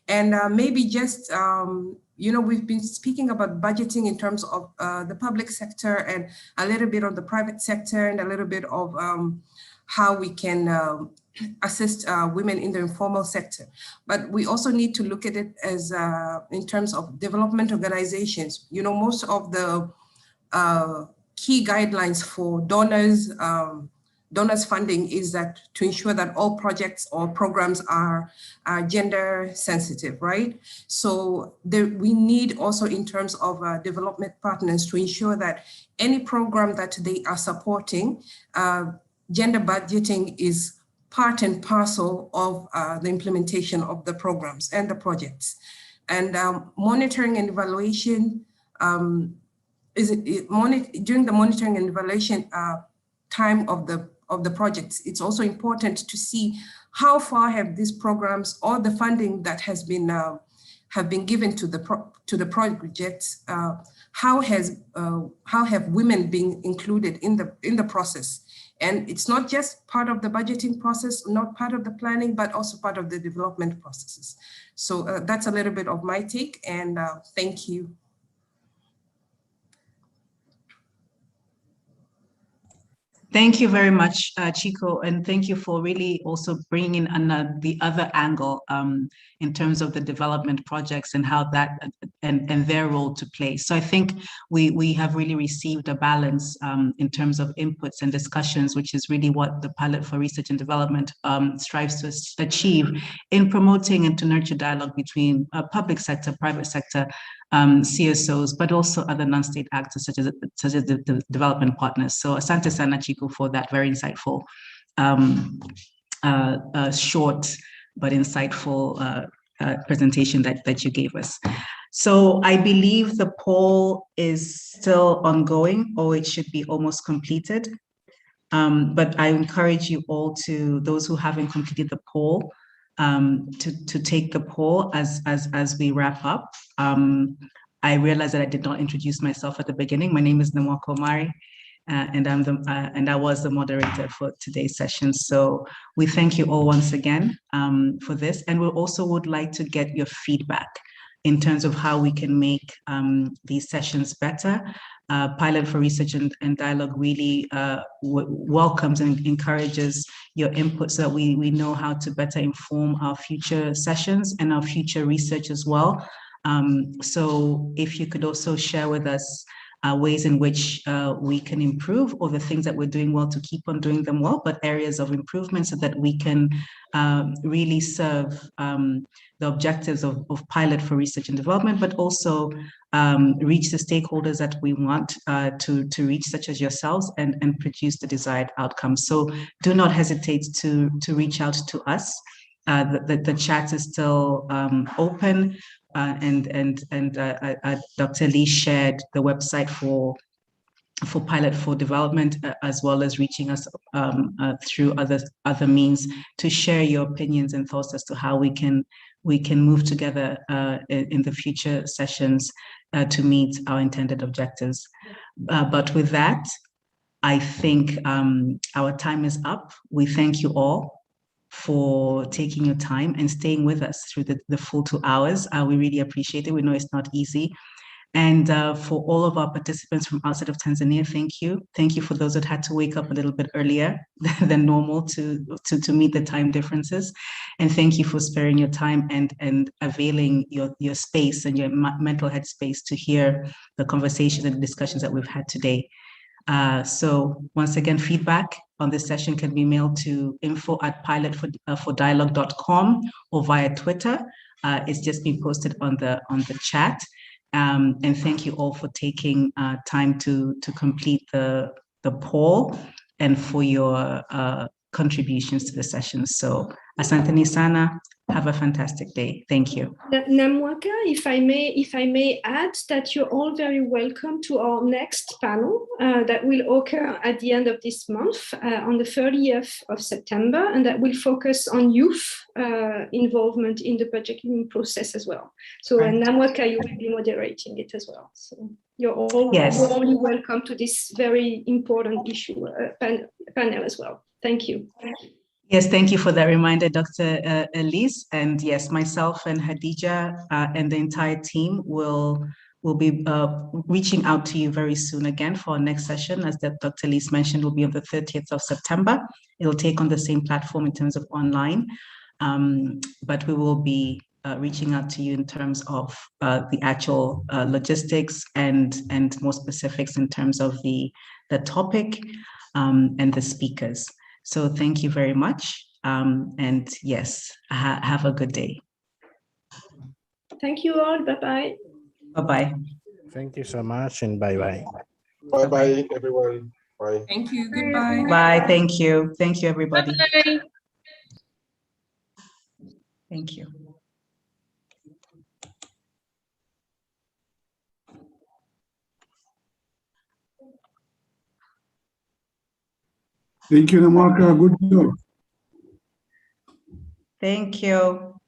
M: And maybe just, you know, we've been speaking about budgeting in terms of the public sector and a little bit of the private sector and a little bit of how we can assist women in the informal sector. But we also need to look at it as in terms of development organizations. You know, most of the key guidelines for donors funding is that to ensure that all projects or programs are gender sensitive, right? So we need also in terms of development partners to ensure that any program that they are supporting, gender budgeting is part and parcel of the implementation of the programs and the projects. And monitoring and evaluation, during the monitoring and evaluation time of the projects, it's also important to see how far have these programs or the funding that has been have been given to the projects, how have women been included in the process. And it's not just part of the budgeting process, not part of the planning, but also part of the development processes. So that's a little bit of my take, and thank you.
A: Thank you very much, Chico, and thank you for really also bringing in the other angle in terms of the development projects and how that and their role to play. So I think we have really received a balance in terms of inputs and discussions, which is really what the Pilot for Research and Development strives to achieve in promoting and to nurture dialogue between public sector, private sector, CSOs, but also other non-state actors such as the development partners. So asante sana, Chico, for that very insightful, short but insightful presentation that you gave us. So I believe the poll is still ongoing, or it should be almost completed. But I encourage you all those who haven't completed the poll, to take the poll as we wrap up. I realized that I did not introduce myself at the beginning. My name is Namwaka Omari, and I was the moderator for today's session. So we thank you all once again for this, and we also would like to get your feedback in terms of how we can make these sessions better. Pilot for Research and Dialogue really welcomes and encourages your input so that we know how to better inform our future sessions and our future research as well. So if you could also share with us ways in which we can improve, or the things that we're doing well to keep on doing them well, but areas of improvement so that we can really serve the objectives of Pilot for Research and Development, but also reach the stakeholders that we want to reach, such as yourselves, and produce the desired outcomes. So do not hesitate to reach out to us. The chat is still open, and Dr. Lee shared the website for Pilot for Development, as well as reaching us through other means to share your opinions and thoughts as to how we can we can move together in the future sessions to meet our intended objectives. But with that, I think our time is up. We thank you all for taking your time and staying with us through the full 2 hours. We really appreciate it. We know it's not easy. And for all of our participants from outside of Tanzania, thank you. Thank you for those that had to wake up a little bit earlier than normal to meet the time differences. And thank you for sparing your time and availing your space and your mental headspace to hear the conversations and discussions that we've had today. So once again, feedback on this session can be mailed to info@pilotfordialogue.com or via Twitter. It's just been posted on the chat. And thank you all for taking time to complete the poll and for your contributions to the session. So asante sana, have a fantastic day. Thank you.
C: Namwaka, if I may add that you're all very welcome to our next panel that will occur at the end of this month on the 30th of September, and that will focus on youth involvement in the budgeting process as well. So
A: Right.
C: Namwaka, you will be moderating it as well. So you're all
A: Yes.
C: warmly welcome to this very important issue panel as well. Thank you.
A: Yes, thank you for that reminder, Dr. Elise. And yes, myself and Hadija and the entire team will be reaching out to you very soon again for our next session. As Dr. Elise mentioned, will be on the 30th of September. It'll take on the same platform in terms of online, but we will be reaching out to you in terms of the actual logistics and more specifics in terms of the topic and the speakers. So thank you very much. And yes, have a good day.
C: Thank you all. Bye-bye.
A: Bye-bye.
N: Thank you so much and bye-bye.
D: Bye-bye, everyone. Bye.
M: Thank you. Goodbye.
A: Bye. Thank you. Thank you, everybody.
K: Bye.
A: Thank you.
O: Thank you, Namwaka. Good job.
A: Thank you.